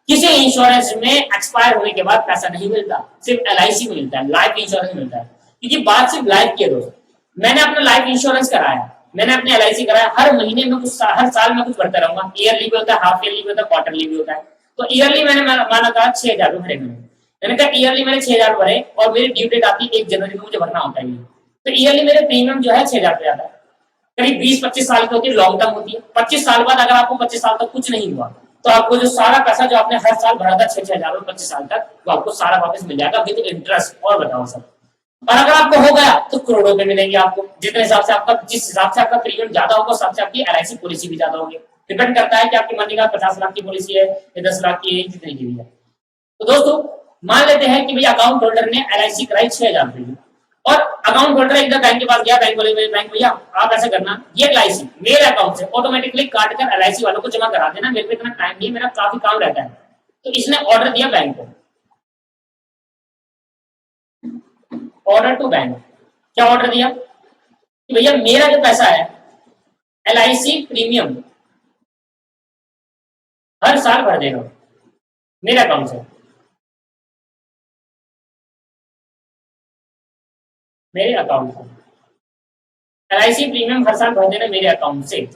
किसी इंश्योरेंस में एक्सपायर होने के बाद पैसा नहीं मिलता, सिर्फ एलआईसी में मिलता है, लाइफ इंश्योरेंस मिलता है। क्योंकि बात सिर्फ लाइफ की है दोस्त, मैंने अपना लाइफ इंश्योरेंस कराया, मैंने अपने एलआईसी कराया, हर महीने में कुछ हर साल में कुछ भरता रहूंगा, ईयरली भी होता है, हाफ ईयरली भी होता है, क्वार्टरली भी होता है। तो ईयरली मैंने माना था 6,000 भरे, मैंने कहा ईयरली मैंने 6,000 भरे और मेरी ड्यू डेट आती है 1 जनवरी को, मुझे भरना होता है। तो ईयरली मेरे प्रीमियम जो है 6,000 रुपया आता है, करीब 20-25 साल की होती है, लॉन्ग टर्म होती है। 25 साल बाद अगर आपको 25 साल तक कुछ नहीं हुआ तो आपको जो सारा पैसा जो आपने हर साल भरा था 6,000 और 25 साल तक, वो आपको सारा वापस मिल जाएगा विद इंटरेस्ट। और बताओ सर, और अगर आपको हो गया तो करोड़ों में मिलेंगे आपको, जितने हिसाब से आपका, जिस हिसाब से आपका प्रीमियम ज्यादा होगा उस हिसाब से आपकी एलआईसी पॉलिसी भी ज्यादा होगी। डिपेंड करता है कि आपकी मनी का 50 लाख की पॉलिसी है या 10 लाख की है, जितनी की भी है। तो दोस्तों मान लेते हैं कि भैया अकाउंट होल्डर ने एलआईसी कराई 6,000 रुपए की, और अकाउंट होल्डर एकदम बैंक के पास गया, बैंक वाले बैंक भैया आप ऐसा करना, ये एलआईसी मेरे अकाउंट से ऑटोमेटिकली काट कर एलआईसी वालों को जमा करा देना, मेरे पे इतना टाइम नहीं, मेरा काफी काम रहता है। तो इसने ऑर्डर दिया बैंक को, ऑर्डर टू बैंक। क्या ऑर्डर दिया कि भैया मेरा जो पैसा है एलआईसी प्रीमियम हर साल भर देगा मेरे अकाउंट से, मेरे अकाउंट से एलआईसी प्रीमियम हर साल भर देना मेरे अकाउंट से।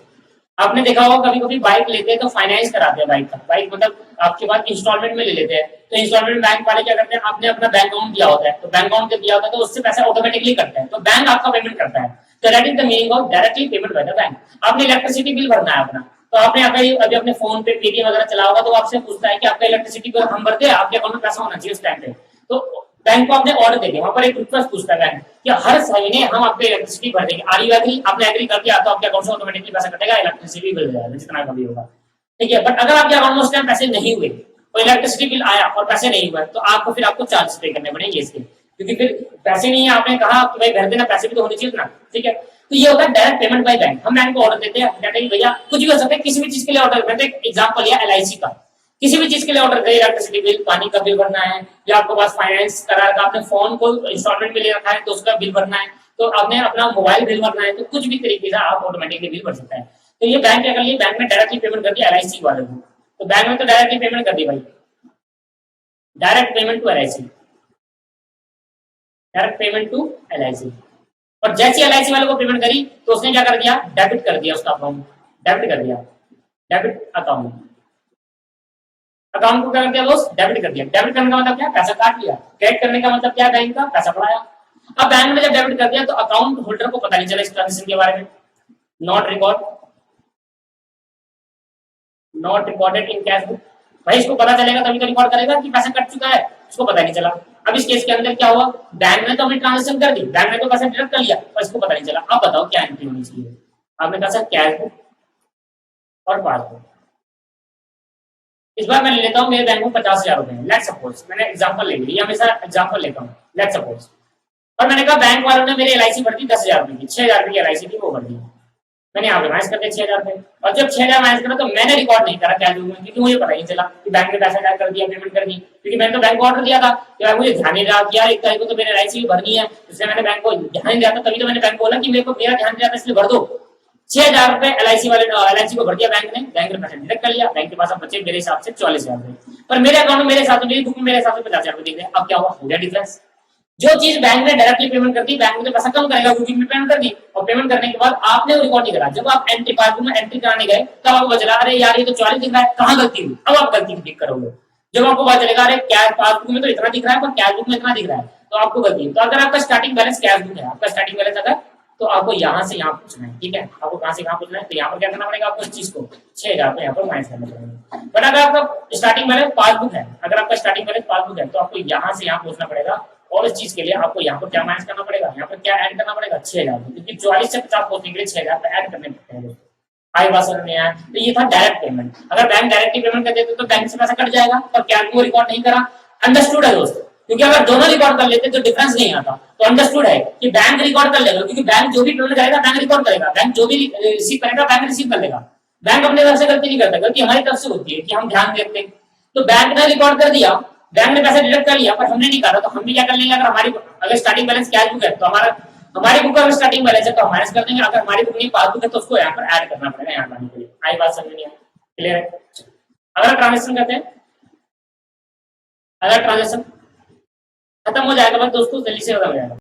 आपने देखा होगा कभी कभी बाइक लेते हैं तो फाइनेंस कराते हैं बाइक का, बाइक मतलब आपके पास इंस्टॉलमेंट में ले लेते हैं, तो इंस्टॉलमेंट बैंक वाले क्या करते हैं, आपने अपना बैंक अकाउंट दिया होता है, तो बैंक अकाउंट दिया होता है तो उससे पैसा ऑटोमेटिकली कटता है, तो बैंक आपका पेमेंट करता है। तो that is the meaning of directly payment by the bank. आपने इलेक्ट्रिसिटी बिल भरना है अपना, तो आपने अभी अपने फोन पे पेटीएम वगैरह चला होगा तो आपसे पूछता है कि आपका इलेक्ट्रिसिटी बिल हम भरते हैं, आपके अकाउंट में पैसा होना चाहिए उस टाइम पे। तो बैंक को आपने ऑर्डर दे दिया, वहां पर एक रिक्वेस्ट पूछता है बैंक कि हर महीने हम आपके इलेक्ट्रिसिटी भर देंगे, आर यू एग्री, आपने एग्री कर दिया तो आपके अकाउंट से ऑटोमेटिकली पैसा कटेगा, इलेक्ट्रिसिटी बिल जाएगा जितना कभी होगा। ठीक है, बट अगर आपके अकाउंट में उस टाइम पैसे नहीं हुए, तो इलेक्ट्रिसिटी बिल आया और पैसे नहीं हुए, तो आपको फिर आपको चार्ज पे करने पड़ेंगे इसके, क्योंकि फिर पैसे नहीं है, आपने कहा कि भाई भर देना, पैसे भी तो होने चाहिए ना। ठीक है, तो ये होता है डायरेक्ट पेमेंट बाय बैंक। हम बैंक को ऑर्डर देते हैं, भैया कुछ भी हो सकता है, किसी भी चीज के लिए ऑर्डर करते हैं। एग्जाम्पल लिया एलआईसी का, किसी भी चीज के लिए ऑर्डर करिए, इलेक्ट्रिसिटी बिल, पानी का बिल भरना है, या आपके पास फाइनेंस करा है, आपने फोन को इंस्टॉलमेंट में ले रखा है तो उसका बिल भरना है, तो आपने अपना मोबाइल बिल भरना है, तो कुछ भी तरीके से आप ऑटोमेटिकली बिल भर सकते हैं। तो ये बैंक क्या कर लिया, बैंक में डायरेक्टली पेमेंट कर दिया एलआईसी वाले को, तो बैंक में तो डायरेक्टली पेमेंट कर दी भाई, direct payment to LIC, direct payment to LIC. और जैसे एलआईसी वाले को पेमेंट करी तो उसने क्या कर दिया, डेबिट कर दिया उसका अकाउंट, डेबिट कर दिया, डेबिट अकाउंट, अकाउंट को क्या कर दिया दोस्त, डेबिट कर दिया। डेबिट करने का मतलब क्या, पैसा काट लिया। क्रेडिट करने का मतलब क्या, बैंक का पैसा बढ़ाया। अब बैंक ने जब डेबिट कर दिया तो अकाउंट होल्डर को पता नहीं चला इस ट्रांजेक्शन के बारे में, not record, not recorded in cash book. भाई इसको पता चलेगा तभी तो रिकॉर्ड करेगा कि पैसा कट चुका है, इसको पता नहीं चला। अब इस केस के अंदर क्या हुआ, बैंक ने तो अपनी ट्रांजेक्शन कर दी, बैंक ने तो पैसा डिडक्ट कर लिया पर इसको पता नहीं चला। अब बताओ क्या एंट्री होनी चाहिए, आपने कहा सर कैश बुक और पासबुक। इस बार मैं लेता हूँ मेरे बैंक में 50,000 रुपए हैं, लेट्स सपोज, मैंने एग्जांपल ले लिया, हमेशा एग्जांपल लेता हूँ, लेट्स सपोज। और मैंने कहा बैंक वालों ने मेरी एलआईसी भर दी 10,000 रुपए की, 6,000 रुपए की एलआईसी थी वो भर दी, मैंने यहाँ पे माइनस कर दिया 6,000 रुपए। और जब 6,000 माइनस करा तो मैंने रिकॉर्ड नहीं करा कैश बुक में, क्योंकि मुझे पता नहीं चला कि बैंक ने पैसा ऐड कर दिया, पेमेंट कर दी, क्योंकि मैंने तो बैंक को ऑर्डर दिया था कि भाई मुझे ध्यान नहीं रहा कि यार 1 तारीख को तो मेरे एलआईसी भी भरनी है, इसलिए मैंने बैंक को ध्यान नहीं दिया था, तभी तो मैंने बैंक को बोला कि मेरे को मेरा ध्यान दिया था इसलिए भर दो। 6,000 रुपए एलआईसी वाले एलआईसी को भर दिया बैंक ने, बैंक ने पैसा डिडक्ट कर लिया, बैंक के पास अब बचे मेरे हिसाब से 44,000 रुपए, पर मेरे अकाउंट में मेरे हिसाब से मेरी बुक में मेरे हिसाब से 50,000 रुपए दिख रहे हैं। अब क्या हुआ, हो गया डिफरेंस। जो चीज बैंक ने डायरेक्टली पेमेंट कर दी, बैंक में तो पैसा कम करेगा क्योंकि में पेमेंट कर दी, और पेमेंट करने के बाद आपने वो रिकॉर्ड नहीं करा, जब आप एंट्री पासबुक में एंट्री कराने गए तब आपको पता चला अरे यार ये तो 44 दिख रहा है, कहाँ गलती हुई, अब आप गलती ठीक करोगे। जब आपको पता चलेगा अरे कैश पासबुक में तो इतना दिख रहा है पर कैश बुक में इतना दिख रहा है, तो आपको गलती है। तो अगर आपका स्टार्टिंग बैलेंस कैश बुक है, आपका स्टार्टिंग बैलेंस अगर, तो आपको यहाँ से यहाँ पूछना है, ठीक है, आपको कहाँ से कहाँ पूछना है, तो यहाँ पर क्या करना पड़ेगा आपको, इस चीज को 6,000 यहाँ पर माइनस करना पड़ेगा। बट अगर आपका स्टार्टिंग बैलेंस पासबुक है, अगर आपका स्टार्टिंग बैलेंस पासबुक है तो आपको यहाँ से यहाँ पूछना पड़ेगा, और इस चीज के लिए आपको यहाँ पर क्या माइनस करना पड़ेगा, यहाँ पर क्या ऐड करना पड़ेगा, 6,000, क्योंकि 44 से 50 पहुंचने के लिए 6,000 ऐड करने पड़ते हैं। आई बात समझ में आया। तो ये था डायरेक्ट पेमेंट, अगर बैंक डायरेक्टली पेमेंट कर देते तो बैंक से पैसा कट जाएगा, पर क्या वो रिकॉर्ड नहीं करा, अंडरस्टूड है दोस्तों, क्योंकि अगर दोनों रिकॉर्ड कर लेते तो डिफरेंस नहीं आता, तो अंडरस्टूड है कि बैंक रिकॉर्ड कर लेगा, क्योंकि बैंक जो भी पेमेंट करेगा बैंक रिकॉर्ड करेगा, बैंक जो भी रिसीव करेगा बैंक रिसीव कर लेगा। बैंक अपने तरफ से गलती नहीं करता, गलती हमारी तरफ से होती है कि हम ध्यान देते। तो बैंक ने रिकॉर्ड कर दिया, बैंक ने पैसा डिडक्ट कर लिया, पर हमने नहीं करा, तो हम भी क्या कर लेंगे, अगर स्टार्टिंग बैलेंस कैश बुक है तो हमारी बुक का स्टार्टिंग बैलेंस है तो माइनस कर देंगे, अगर हमारी बुक नहीं पासबुक है तो उसको यहाँ पर ऐड करना पड़ेगा यहाँ लाने के लिए। आई बात समझ नहीं आई, क्लियर है। अगर ट्रांजेक्शन करते हैं, अगर ट्रांजेक्शन खत्म हो जाएगा बस दोस्तों, जल्दी से खत्म हो जाएगा।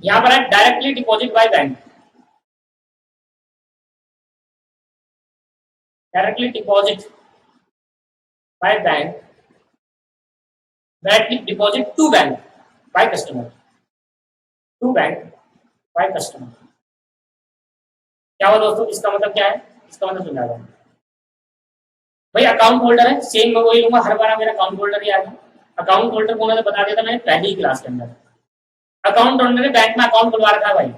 यहाँ पर है directly deposit by bank, directly deposit by bank, directly deposit to bank by customer, to bank by customer. क्या हुआ दोस्तों, इसका मतलब क्या है, इसका मतलब समझा दो भाई। अकाउंट होल्डर है, सेम मैं वही लूंगा हर बार, मेरा अकाउंट होल्डर ही आ गया। अकाउंट होल्डर को मैंने बता दिया था मैंने पहली क्लास के अंदर, अकाउंट होल्डर ने बैंक में अकाउंट खुलवा रखा है भाई।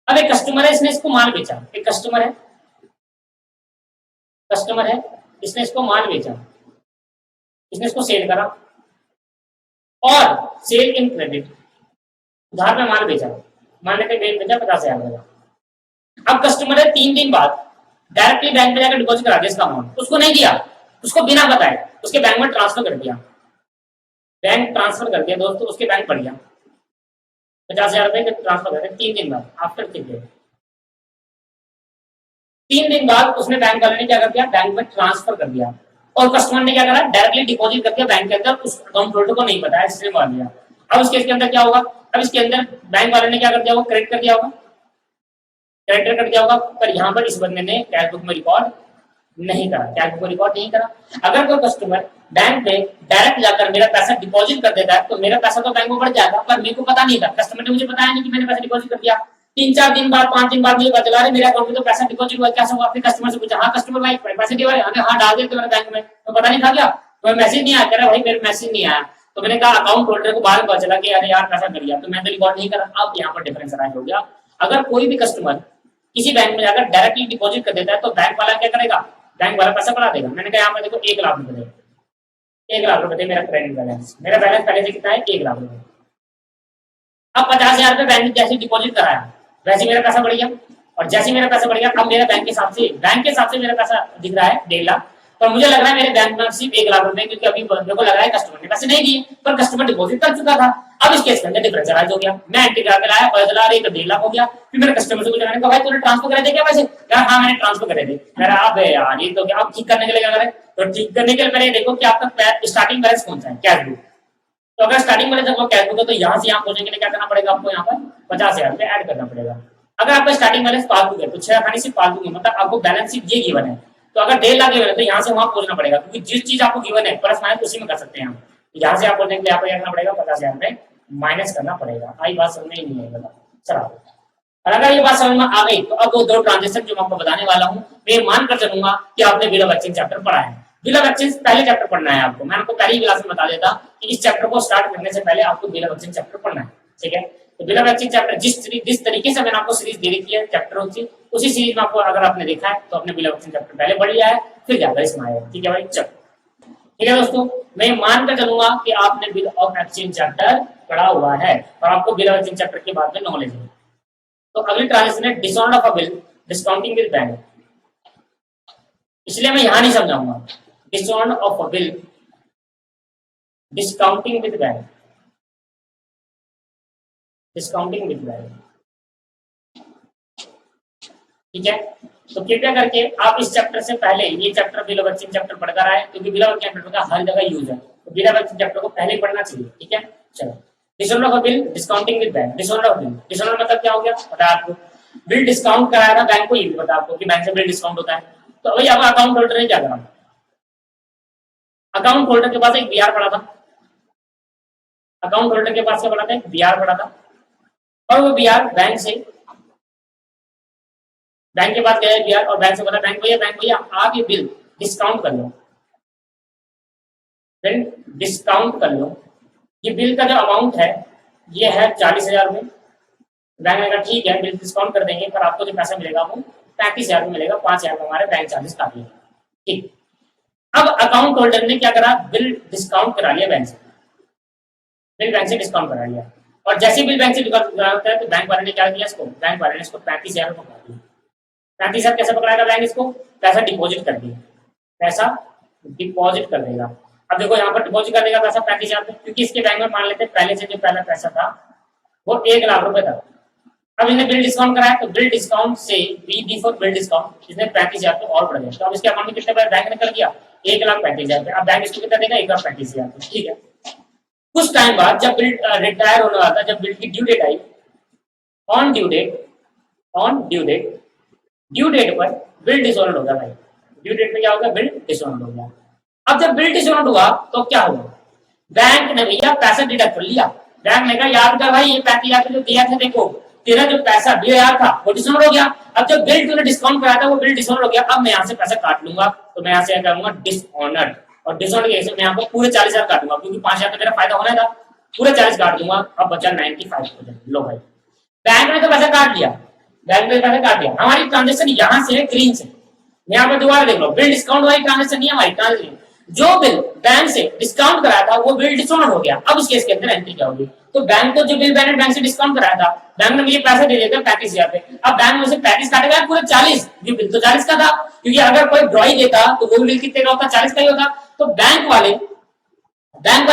अब एक कस्टमर है, इसने इसको माल बेचा, एक कस्टमर है, कस्टमर है, इसने इसको माल बेचा, इसने इसको सेल करा, और सेल इन क्रेडिट, उधार में माल बेचा, मान लेते बेचा 50,000 का। अब कस्टमर है 3 दिन बाद डायरेक्टली बैंक में जाकर डिपॉजिट करा दिया इसका अमाउंट, उसको नहीं दिया, उसको बिना बताए उसके बैंक में ट्रांसफर कर दिया, बैंक ट्रांसफर कर दिया दोस्तों, उसके बैंक बढ़ गया 50,000 रुपए के ट्रांसफर कर दिया 3 दिन बाद, आफ्टर 3 दिन बाद उसने बैंक वाले ने क्या कर दिया, बैंक में ट्रांसफर कर दिया, और कस्टमर ने क्या करा, डायरेक्टली डिपॉजिट कर दिया बैंक के अंदर, उस अकाउंट होल्डर को नहीं बताया, इसलिए मार दिया। अब इस केस के अंदर क्या होगा, अब इसके अंदर बैंक वाले ने क्या कर दिया, वो क्रेडिट कर दिया होगा, क्रेडिट कर दिया होगा, पर यहाँ पर इस बंदे ने कैश बुक में रिकॉर्ड नहीं करा, कैश बुक में रिकॉर्ड नहीं करा। अगर कोई कस्टमर बैंक में डायरेक्ट जाकर मेरा पैसा डिपॉजिट कर देता है तो मेरा पैसा तो बैंक में बढ़ जाएगा, पर मेरे को पता नहीं था, कस्टमर ने मुझे बताया नहीं कि मैंने पैसा डिपॉजिट कर दिया। 3-4 दिन बाद 5 दिन बाद मुझे पता चला मेरे अकाउंट में तो पैसा डिपॉजिट हुआ, क्या हुआ, अपने कस्टमर से पूछा, हाँ कस्टमर भाई पैसे दिए, हाँ डाल दिए तुम्हारे बैंक में, तो पता नहीं था क्या, तो मैसेज नहीं आया, कह रहा भाई मेरे मैसेज नहीं आया, तो मैंने कहा अकाउंट होल्डर को बाद में पता चला कि अरे यार पैसा कर लिया, तो मैं तो रिकॉर्ड नहीं करा। अब यहाँ पर डिफरेंस राइज हो गया। अगर कोई भी कस्टमर किसी बैंक में जाकर डायरेक्टली डिपॉजिट कर देता है तो बैंक वाला क्या करेगा, बैंक वाला पैसा बढ़ा देगा। मैंने कहा यहाँ पर देखो 1 लाख रुपए दे, 1 लाख रुपए दे मेरा क्रेडिट बैलेंस, मेरा बैलेंस पहले से कितना है 1 लाख रुपए। अब 50,000 रुपए बैंक ने जैसे डिपॉजिट कराया वैसे मेरा पैसा बढ़ गया, और जैसे मेरा पैसा बढ़ गया अब मेरा बैंक के हिसाब से मेरा पैसा दिख रहा है 1.5 लाख, पर मुझे लग रहा है मेरे बैंक में सिर्फ 1 लाख रुपए, क्योंकि अभी मेरे को लग रहा है कस्टमर ने पैसे नहीं दिए पर कस्टमर डिपॉजिट कर चुका था। अब इस केस के अंदर डिफरेंस राइज हो गया, मैं एंट्री करा के लाया, पता चला रही तो 1.5 लाख हो गया। फिर मेरे कस्टमर से पूछा, मैंने कहा भाई तूने ट्रांसफर करे थे क्या पैसे, यार हाँ मैंने ट्रांसफर करे थे। मेरा अब यार ये तो क्या, अब ठीक करने के लिए क्या करें, तो ठीक करने के लिए पहले देखो कि आपका स्टार्टिंग बैलेंस कौन सा है, कैश बुक। तो अगर स्टार्टिंग बैलेंस आपको कैश बुक है तो यहाँ से यहाँ पहुंचने के लिए क्या करना पड़ेगा, आपको यहाँ पर 50,000 रुपए ऐड करना पड़ेगा। अगर आपका स्टार्टिंग बैलेंस पासबुक है तो 6 खाने से पासबुक है, मतलब आपको बैलेंस शीट ये गिवन है, तो अगर 1.5 लाख गिवन है तो यहाँ से वहां पहुंचना पड़ेगा, क्योंकि जिस चीज आपको गिवन है प्लस माइनस उसी में कर सकते हैं हम। यहाँ से आप पहुंचने के लिए आपको क्या करना पड़ेगा, 50,000 रुपए माइनस करना पड़ेगा। आई बात समझ में नहीं आई, चला। और अगर ये बात समझ में आ गई तो अब वो 2 ट्रांजेक्शन जो मैं आपको बताने वाला हूँ मैं मान कर चलूंगा कि आपने बिल ऑफ एक्सचेंज चैप्टर पढ़ा है। बिल ऑफ एक्सचेंज पहले चैप्टर पढ़ना है आपको, मैं आपको पहली क्लास में बता देता कि इस चैप्टर को स्टार्ट करने से पहले आपको बिल ऑफ एक्सचेंज चैप्टर पढ़ना है, ठीक है। तो बिल ऑफ एक्सचेंज चैप्टर जिस तरीके से मैंने आपको सीरीज दे रखी है चैप्टरों की, उसी सीरीज में आपको अगर आपने देखा है तो आपने बिल ऑफ एक्सचेंज चैप्टर पहले पढ़ लिया है, फिर ज्यादा इसमें आएगा, ठीक है भाई। चलो ठीक है दोस्तों, मैं मानकर चलूंगा कि आपने बिल ऑफ एक्सचेंज चैप्टर पढ़ा हुआ है और आपको बिल ऑफ एक्सचेंज चैप्टर के बारे में नॉलेज है। तो अगली ट्रांजेक्शन है dishonour of a bill discounting with bank, इसलिए मैं यहां नहीं समझाऊंगा। Dishonour of a bill discounting with bank, discounting with bank, ठीक है। तो कृपया करके आप इस चैप्टर से पहले ये chapter bill of exchange chapter पढ़कर आए, क्योंकि बिल ऑफ एक्सचेंज चैप्टर का हर जगह यूज है, तो बिल ऑफ एक्सचेंज चैप्टर को पहले ही पढ़ना चाहिए, ठीक है। चलो, dishonour of a bill discounting with bank, dishonour of bill, dishonour मतलब क्या हो गया पता है आपको, बिल डिस्काउंट कराया था बैंक को, ये भी पता आपको कि बैंक से बिल डिस्काउंट होता है। तो भाई अब अकाउंट होल्डर ने क्या करा, अकाउंट होल्डर के पास एक बीआर पड़ा था, अकाउंट होल्डर के पास क्या पड़ा था, एक बीआर पड़ा था, और वो बीआर बैंक के पास गया बीआर और बैंक से बोला बैंक भैया आप ये बिल डिस्काउंट कर लो, बिल डिस्काउंट कर लो, ये बिल का जो अमाउंट है ये है 40,000 रुपये। बैंक ने कहा ठीक है बिल डिस्काउंट कर देंगे, पर आपको जो पैसा मिलेगा वो 35,000 रुपये मिलेगा, 5,000 रुपये हमारे बैंक चार्जेस काट लिए, ठीक। अब अकाउंट होल्डर ने क्या करा, बिल डिस्काउंट करा लिया बैंक से, बिल बैंक से डिस्काउंट करा लिया, और जैसे बिल बैंक से डिस्काउंट करा होता है तो बैंक वाले ने क्या किया इसको, बैंक वाले ने इसको 35,000 रुपये पकड़ा दिया। 35,000 कैसे पकड़ाएगा बैंक इसको, पैसा डिपॉजिट कर दिया, पैसा डिपॉजिट कर देगा। अब देखो यहाँ पर डिपॉजिट कर देगा पैसा 35,000 रुपये, क्योंकि इसके बैंक में मान लेते पहले से जो पहला पैसा था वो 1,00,000 रुपए था। अब इसने बिल डिस्काउंट कराया तो बिल डिस्काउंट से बिफोर बिल डिस्काउंट इसने 35,000 रुपये और बढ़ गया, तो अब इसके अकाउंट में कितने पैसे बैंक ने कर दिया, 1,35,000 रुपये। अब बैंक इसको कितना देगा, 1,35,000 रुपये, ठीक है। कुछ टाइम बाद जब बिल रिटायर होने वाला था, जब बिल की ड्यू डेट आई, ऑन ड्यू डेट पर बिल डिसऑनर्ड हो गया भाई, ड्यू डेट पे क्या हो गया, बिल डिसऑनर्ड हो गया। अब जब बिल डिसऑनर्ड हुआ तो क्या हुआ, बैंक ने भैया पैसा डिडक्ट कर लिया, बैंक ने कहा याद कर भाई ये 35,000 जो दिया था, देखो तेरा जो पैसा बिल आया था वो डिसऑनर हो गया, अब जब बिल तूने डिस्काउंट कराया था वो बिल डिसऑनर हो गया, अब मैं यहाँ से पैसा काट लूंगा, तो मैं यहाँ से क्या करूंगा, डिसऑनर्ड, और डिसऑनर्ड के मैं आपको पूरे 40,000 काटूंगा, क्योंकि 5,000 मेरा फायदा होना था, पूरे 40 काट दूंगा, अब बचा 95,000। लो भाई बैंक ने तो पैसा काट लिया, बैंक ने पैसा काट लिया, हमारी ट्रांजेक्शन यहाँ से है ग्रीन से, यहाँ पर दोबारा देख लो, बिल डिस्काउंट वाली ट्रांजेक्शन नहीं है हमारी ट्रांजेक्शन, जो बिल बैंक से डिस्काउंट कराया था वो बिल डिसऑनर हो गया। अब इस केस के अंदर एंट्री क्या होगी, तो बैंक को जो बिल मैंने बैंक से डिस्काउंट कराया था, बैंक ने मुझे पैसे दे दिए थे 35,000 रुपए, अब बैंक मुझे 35 काटेगा पूरे 40, ये बिल तो 40 का था, क्योंकि अगर कोई ड्रॉई देता तो वो बिल कितने का होता, 40 का ही होता। तो बैंक वाले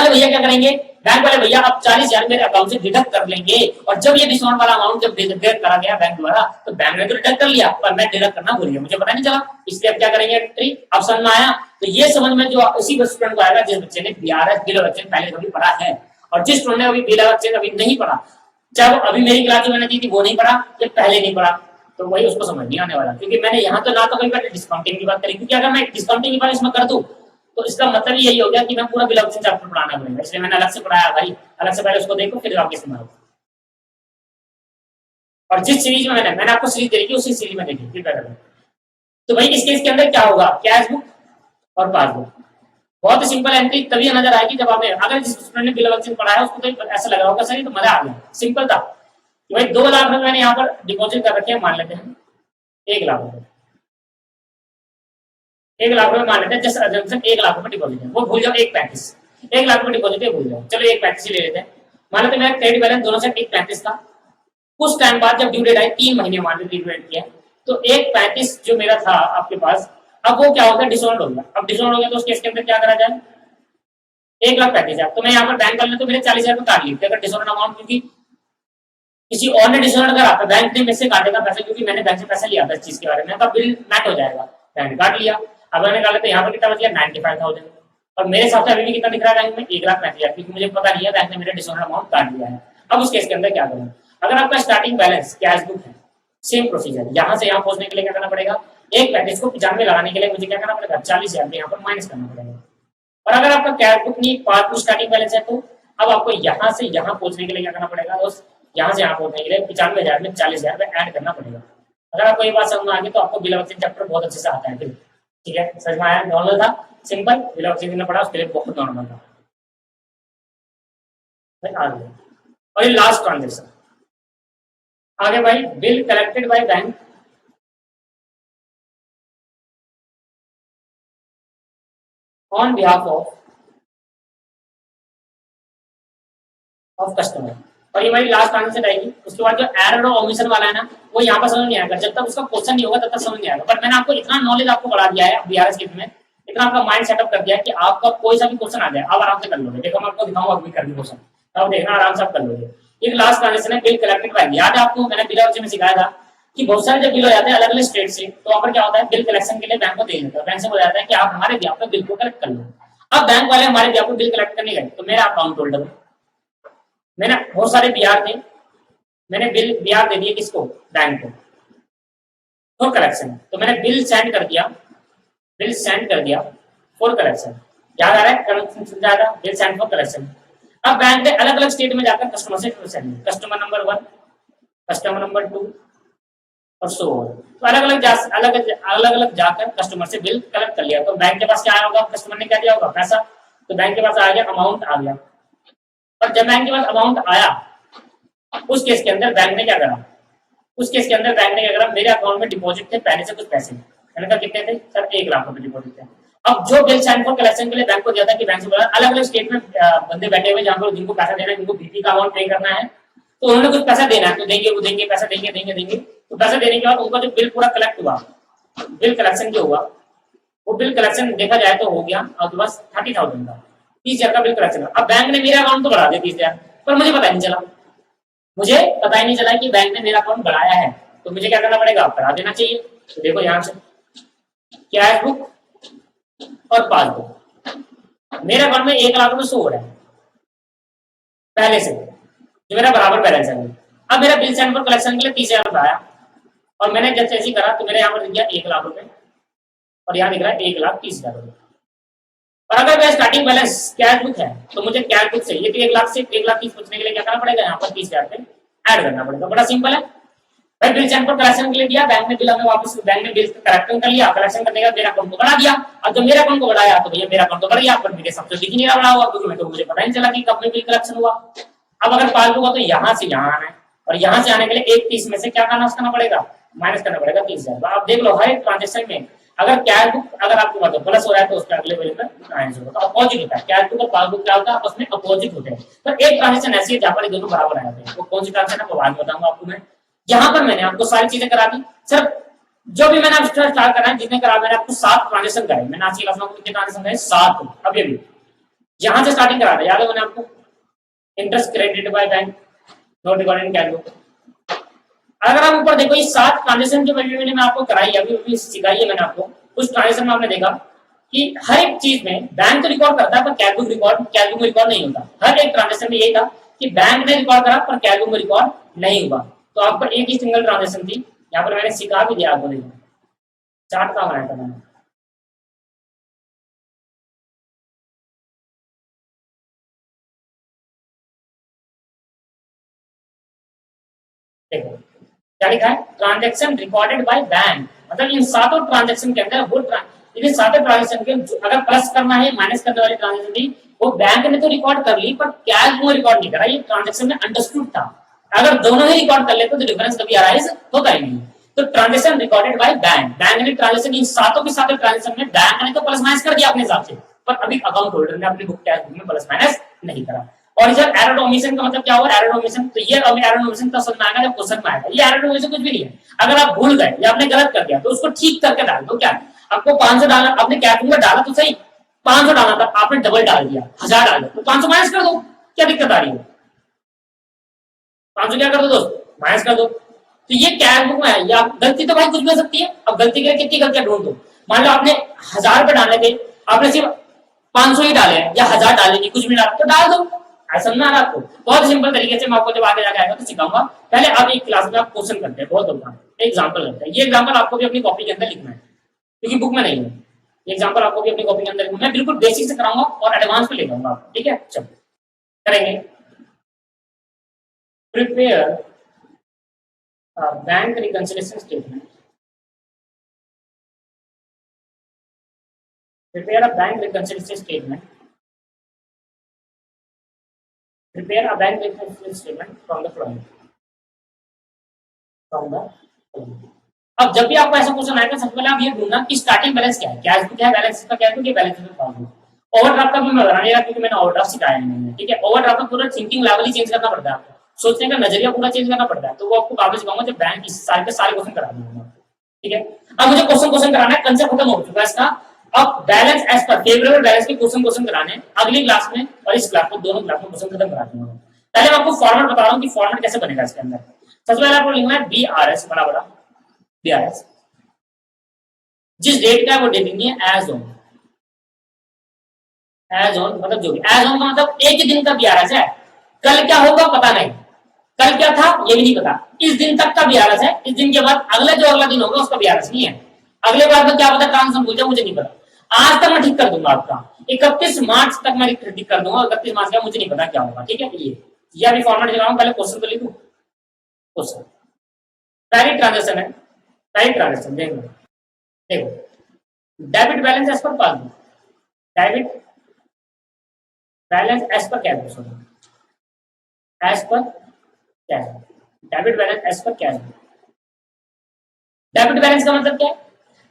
भैया क्या करेंगे, बैंक वाले भैया अब 40,000 मेरे अकाउंट से डिडक्ट कर लेंगे, और जब ये डिस्काउंट वाला अमाउंट जब डिडक्ट करा गया बैंक द्वारा, तो बैंक ने तो डिडक्ट कर लिया, पर मैं डिडक्ट करना भूल गया, मुझे पता नहीं चला, इसलिए अब क्या करेंगे, एंट्री अब समझ में आया। तो ये समझ में जो उसी स्टूडेंट को आएगा जिस बच्चे ने बीआरएस बिल ऑफ एक्सचेंज पहले कभी पढ़ा है, और जिस स्टूडेंट ने अभी बिल ऑफ एक्सचेंज अभी नहीं पढ़ा, जब अभी मेरी क्लास जो मैंने दी थी वो नहीं पढ़ा, जब पहले नहीं पढ़ा, तो वही उसको समझ नहीं आने वाला, क्योंकि मैंने यहाँ तो ना तो कभी डिस्काउंटिंग की बात करी, क्योंकि अगर मैं डिस्काउंटिंग की बात इसमें कर दूं तो इसका मतलब यही हो गया कि मैं पूरा बिल ऑफ एक्सचेंज चैप्टर पढ़ाना पड़ेगा, इसलिए मैंने अलग से पढ़ाया भाई, अलग से पहले उसको देखो फिर आगे समझो। और जिस सीरीज में मैंने आपको सीरीज देखी उसी सीरीज में देखी फिर कर। तो भाई इस केस के अंदर क्या होगा, कैश बुक और पासबुक, बहुत ही सिंपल एंट्री तभी नजर आएगी जब आपने, अगर जिस स्टूडेंट ने बिल ऑफ एक्सचेंज पढ़ा है उसको तो ऐसा लग रहा होगा सर ये तो मजा आ गया, सिंपल था कि भाई 2 लाख रुपए मैंने यहाँ पर डिपॉजिट कर रखे हैं, मान लेते हैं 1 लाख रुपए, 1 लाख रुपए मान लेते हैं, जैसे 1 लाख रुपए डिपॉजिट है, वो भूल जाओ 1,35,000 1 लाख रुपए डिपॉजिट है भूल जाओ, चलो 1,35,000 ले लेते हैं, मान लेते मेरा क्रेडिट बैलेंस दोनों से 1,35,000 था। कुछ टाइम बाद जब ड्यू डेट आई 3 महीने मान लीजिए ड्यू डेट किया, तो 1,35,000 जो मेरा था आपके पास, अब वो क्या होगा, डिसऑनर्ड हो गया। अब डिसऑनर्ड हो गया तो उस केस के अंदर क्या करा जाए, 1,35,000, तो मैं यहाँ पर बैंक वाले ने तो मेरे 40,000 रुपए काट लिए अगर डिसऑनर्ड अमाउंट, क्योंकि किसी और ने डिसऑनर्ड करा तो बैंक ने मेरे से काटेगा पैसा, क्योंकि मैंने बैंक से पैसा लिया था इस चीज के बारे में, तो बिल मैच हो जाएगा, बैंक ने काट लिया। अब मैंने कहा तो यहाँ पर कितना बच गया 95,000, और मेरे हिसाब से अभी भी कितना दिख रहा है बैंक में 1,35,000, क्योंकि मुझे पता नहीं है बैंक ने मेरा डिसऑनर्ड अमाउंट काट लिया है। अब उस केस के अंदर क्या करूँ, अगर आपका स्टार्टिंग बैलेंस कैश बुक है, सेम प्रोसीजर, यहाँ से यहाँ पहुंचने के लिए क्या करना पड़ेगा, 1,35,000 को 95 लगाने के लिए मुझे क्या करना पड़ेगा, 40,000 यहाँ पर माइनस करना पड़ेगा। और अगर आपका कैश बुक नहीं पासबुक स्टार्टिंग बैलेंस है, तो अब आपको यहाँ से यहाँ पहुंचने के लिए क्या करना पड़ेगा दोस्त, यहाँ से यहाँ पहुंचने के लिए 95,000 में 40,000 ऐड करना पड़ेगा। अगर आपको ये बात समझ में आ गई तो आपको बिल ऑफ एक्सचेंज चैप्टर बहुत अच्छे से आता है, ठीक है, समझ में आया, नॉर्मल था। सिंपल, बिल ऑफ सेविंग पड़ा उसके लिए बहुत नॉर्मल था। आगे और ये लास्ट ट्रांजेक्शन आगे भाई, bill collected by bank on behalf of customer, और ये भाई लास्ट ट्रांजेक्शन रहेगी। उसके बाद जो एरर और ओमिशन वाला है ना, वो यहाँ पर समझ नहीं आएगा, जब तक उसका क्वेश्चन नहीं होगा तब तक समझ नहीं आएगा। बट मैंने आपको इतना नॉलेज आपको बढ़ा दिया है बीआरएस के में, इतना आपका माइंड सेटअप कर दिया है कि आपका कोई सा भी क्वेश्चन आ जाए आप आराम से कर लोगे। देखो मैं आपको दिखाऊंगा अभी करके क्वेश्चन, तब देखना आराम से आप कर लोगे। एक लास्ट ट्रांजेक्शन है बिल कलेक्टेड बाय, याद है आपको मैंने बिल में सिखाया था कि बहुत सारे जब बिल हो जाते हैं अलग अलग स्टेट से, तो वहां पर क्या होता है, बिल कलेक्शन के लिए बैंक को दे देता है, बैंक से बोला जाता है कि आप हमारे बिहाफ पे बिल को कलेक्ट कर लो। अब बैंक वाले हमारे बिहाफ पे बिल कलेक्ट करने गए, तो मेरा अकाउंट होल्डर, मैंने बहुत सारे बिहार थे, मैंने बिल बिहार दे दिए किसको, बैंक को फॉर कलेक्शन, तो मैंने बिल सेंड कर दिया, बिल सेंड कर दिया फॉर कलेक्शन, याद आ रहा है कलेक्शन समझा था, बिल सेंड फॉर कलेक्शन। अब बैंक ने अलग अलग स्टेट में जाकर कस्टमर से send, customer number 1, customer number 2 और सो ऑन, तो अलग अलग जाकर कस्टमर से बिल कलेक्ट कर लिया। तो बैंक के पास क्या आया होगा, कस्टमर ने क्या दिया होगा, पैसा, तो बैंक के पास आ गया, अमाउंट आ गया। और जब बैंक के पास अमाउंट आया, उस केस के अंदर बैंक ने क्या करा, उस केस के अंदर बैंक ने क्या करा, मेरे अकाउंट में डिपॉजिट थे पहले से कुछ पैसे, मैंने कहा कितने थे सर, 1 लाख रुपए डिपॉजिट थे। अब जो बिल साइन फॉर कलेक्शन के लिए बैंक को दिया था कि बैंक से बोला, अलग अलग स्टेट में बंदे बैठे हुए जहाँ पर जिनको पैसा देना है, जिनको बीपी का अमाउंट पे करना है, तो उन्होंने कुछ पैसा देना है, तो देंगे वो देंगे, पैसा देंगे देंगे देंगे। तो पैसा देने के बाद उनका जो बिल पूरा कलेक्ट हुआ, बिल कलेक्शन जो हुआ, वो बिल कलेक्शन देखा जाए तो हो गया आपके पास 30,000 का, 30,000 का बिल कलेक्शन। अब बैंक ने मेरा अकाउंट तो बढ़ा दिया 30,000, पर मुझे पता नहीं चला, मुझे पता ही नहीं चला कि बैंक ने मेरा अकाउंट बढ़ाया है, तो मुझे क्या करना पड़ेगा, बढ़ा देना चाहिए। तो देखो यहाँ से कैश बुक और पासबुक, मेरे अकाउंट में 1 लाख रुपए शो हो रहा है पहले से, जो मेरा बराबर बैलेंस है। अब मेरा बिल सेंड फॉर कलेक्शन के लिए 30,000 आया, और मैंने जब ऐसे ही करा तो मेरे यहाँ पर दिख गया 1 लाख रुपए, और यहाँ दिख रहा है 1,30,000 रुपए। और अगर मेरा स्टार्टिंग बैलेंस कैश बुक है, तो मुझे कैश बुक से ये तो 1 लाख से 1,30,000 बचने के लिए क्या करना पड़ेगा, यहाँ पर 30,000 पे ऐड करना पड़ेगा। बड़ा सिंपल है भाई, बिल सेंड फॉर कलेक्शन के लिए दिया बैंक ने, बिल हमें वापस, बैंक ने बिल कलेक्शन कर लिया, कलेक्शन करने का मेरा अकाउंट को बढ़ा दिया। अब जब मेरा अकाउंट को बढ़ाया तो भैया मेरा अकाउंट तो बढ़ गया, पर मेरे सबसे दिख नहीं रहा बढ़ा हुआ, क्योंकि मैं तो मुझे पता नहीं चला कि कब में बिल कलेक्शन हुआ। अब अगर पासबुक हो तो यहाँ से यहाँ आना है, और यहाँ से आने के लिए 1,30 में से क्या करना पड़ेगा, माइनस करना पड़ेगा 30,000। आप देख लो हर एक ट्रांजेक्शन में अगर कैश बुक अगर आपको मतलब प्लस हो रहा है तो उसका अगले बिल में माइनस होगा, तो अपोजिट होता है, कैश बुक और पासबुक क्या होता है, आपस में अपोजिट होते हैं। पर एक ट्रांजेक्शन ऐसी है जहां पर दोनों बराबर आए हैं, वो कौन सी ट्रांजेक्शन है वो बाद में बताऊंगा आपको मैं। यहाँ पर मैंने आपको सारी चीजें करा दी सर, जो भी मैंने आपको स्टार्ट करा है, जितने करा मैंने आपको 7 ट्रांजेक्शन कराए, मैंने आज की क्लास में कितने ट्रांजेक्शन कराए, 7। अभी अभी यहाँ से स्टार्टिंग करा था, याद है मैंने आपको, interest credit by bank not recorded in cash book. अगर आप ऊपर देखो ये 7 ट्रांजेक्शन जो मैंने आपको कराई, अभी सिखाई है मैंने आपको, उस ट्रांजेक्शन में आपने देखा कि हर एक चीज में बैंक तो रिकॉर्ड करता है पर कैश बुक में रिकॉर्ड नहीं होता। हर एक ट्रांजेक्शन में यही था कि बैंक ने रिकॉर्ड करा पर कैश बुक में रिकॉर्ड नहीं हुआ। तो आप पर एक ही सिंगल ट्रांजेक्शन थी, यहाँ पर मैंने सिखा भी दिया आपको, देखो चार्ट कहाँ बनाया था मैंने, देखो क्या लिखा है, ट्रांजेक्शन रिकॉर्डेड बाय बैंक, मतलब इन 7 ट्रांजेक्शन के अंदर वो इन 7 ट्रांजेक्शन के अगर प्लस करना है माइनस करने वाली ट्रांजेक्शन थी, वो बैंक ने तो रिकॉर्ड कर ली पर कैश में रिकॉर्ड नहीं करा, ये ट्रांजेक्शन में अंडरस्टूड था। अगर दोनों ही रिकॉर्ड कर लेते तो डिफरेंस कभी अराइज होता ही नहीं। तो transaction recorded by bank, bank ने ट्रांजेक्शन इन 7 के 7 ट्रांजेक्शन में बैंक ने तो प्लस माइनस कर दिया अपने हिसाब से, पर अभी अकाउंट होल्डर ने अपनी बुक कैश बुक में प्लस माइनस नहीं करा। और इधर एरर ओमिशन का मतलब क्या हुआ, एरर ओमिशन, तो ये एरर ओमिशन तब समझ में आएगा जब क्वेश्चन में आएगा। ये एरर ओमिशन कुछ भी नहीं है, अगर आप भूल गए या आपने गलत कर दिया तो उसको ठीक करके डाल दो। क्या आपको 500 डालना, आपने कैश बुक में डाला तो सही 500 डालना था, आपने डबल डाल दिया 1000 डाल दो, तो 500 माइनस कर दो, क्या दिक्कत आ रही है, 500 क्या कर दो दोस्त, माइनस कर दो। तो ये कैश बुक में है, या गलती तो भाई कुछ भी हो सकती है। अब गलती के लिए कितनी गलतियां ढूंढ दो, मान लो आपने 1000 रुपए डालने थे, आपने सिर्फ 500 ही डाले या 1000 डाले नहीं, कुछ भी डाल तो डाल दो, ऐसा समझना है आपको। बहुत सिंपल तरीके से मैं आपको जब आगे जाके आएगा तो सिखाऊंगा। पहले आप एक क्लास में आप क्वेश्चन करते हैं, बहुत होता है एग्जाम्पल करते हैं, ये एग्जाम्पल आपको भी अपनी कॉपी के अंदर लिखना है क्योंकि बुक में नहीं है। एग्जाम्पल आपको भी अपनी कॉपी के अंदर लिखना, मैं बिल्कुल बेसिक से कराऊंगा और एडवांस में ले जाऊंगा आपको, ठीक है। चलो करेंगे, prepare bank reconciliation statement, prepare a bank reconciliation statement, prepare a bank reconciliation statement from the following, from the following. अब जब भी आपको ऐसा क्वेश्चन आएगा सबसे पहले आप ये ढूंढना कि स्टार्टिंग बैलेंस क्या है, कैश बुक है, बैलेंस का क्या है, तो ये बैलेंस का पासबुक। ओवरड्राफ्ट का भी मैं बताने लगा क्योंकि मैंने ओवरड्राफ्ट सिखाया नहीं है, ठीक है। ओवरड्राफ्ट में पूरा थिंकिंग लेवल ही चेंज करना पड़ता है आपको, सोचने का नजरिया पूरा चेंज करना पड़ता है, तो वो आपको काफी सिखाऊंगा जब बैंक इस साल के सारे क्वेश्चन करा दूंगा, ठीक है। अब मुझे क्वेश्चन क्वेश्चन कराना है, कंसेप्ट खत्म हो चुका है इसका। अब balance as per favourable balance के क्वेश्चन क्वेश्चन कराने हैं अगली क्लास में, और इस क्लास में दोनों क्लास में क्वेश्चन खत्म करा दूंगा। पहले मैं आपको फॉर्मेट बता रहा हूँ कि फॉर्मेट कैसे बनेगा इसके अंदर। सबसे पहले आपको लिखना है BRS, बड़ा बड़ा BRS, जिस डेट का है वो डेट लिखनी है एज ऑन, एज ऑन मतलब जो भी, एज ऑन का मतलब एक ही दिन का BRS है, कल क्या होगा पता नहीं, कल क्या था ये भी नहीं पता, इस दिन तक का BRS है, इस दिन के बाद अगला जो अगला दिन होगा उसका BRS नहीं है, अगले बार में क्या पता ट्रांसफर भूल जाए, मुझे नहीं पता। आज तक मैं ठीक कर दूंगा आपका, 31 मार्च तक मैं ठीक कर दूंगा, 31 मार्च का मुझे नहीं पता क्या होगा, ठीक है। ये अभी फॉर्मेट दिखाऊंगा, पहले क्वेश्चन तो लिखूं। क्वेश्चन डायरेक्ट ट्रांजेक्शन है, डायरेक्ट ट्रांजेक्शन देखो, देखो debit balance as per passbook, debit balance as per cash book, as per cash book, debit balance as per cash book. Debit balance का मतलब क्या है?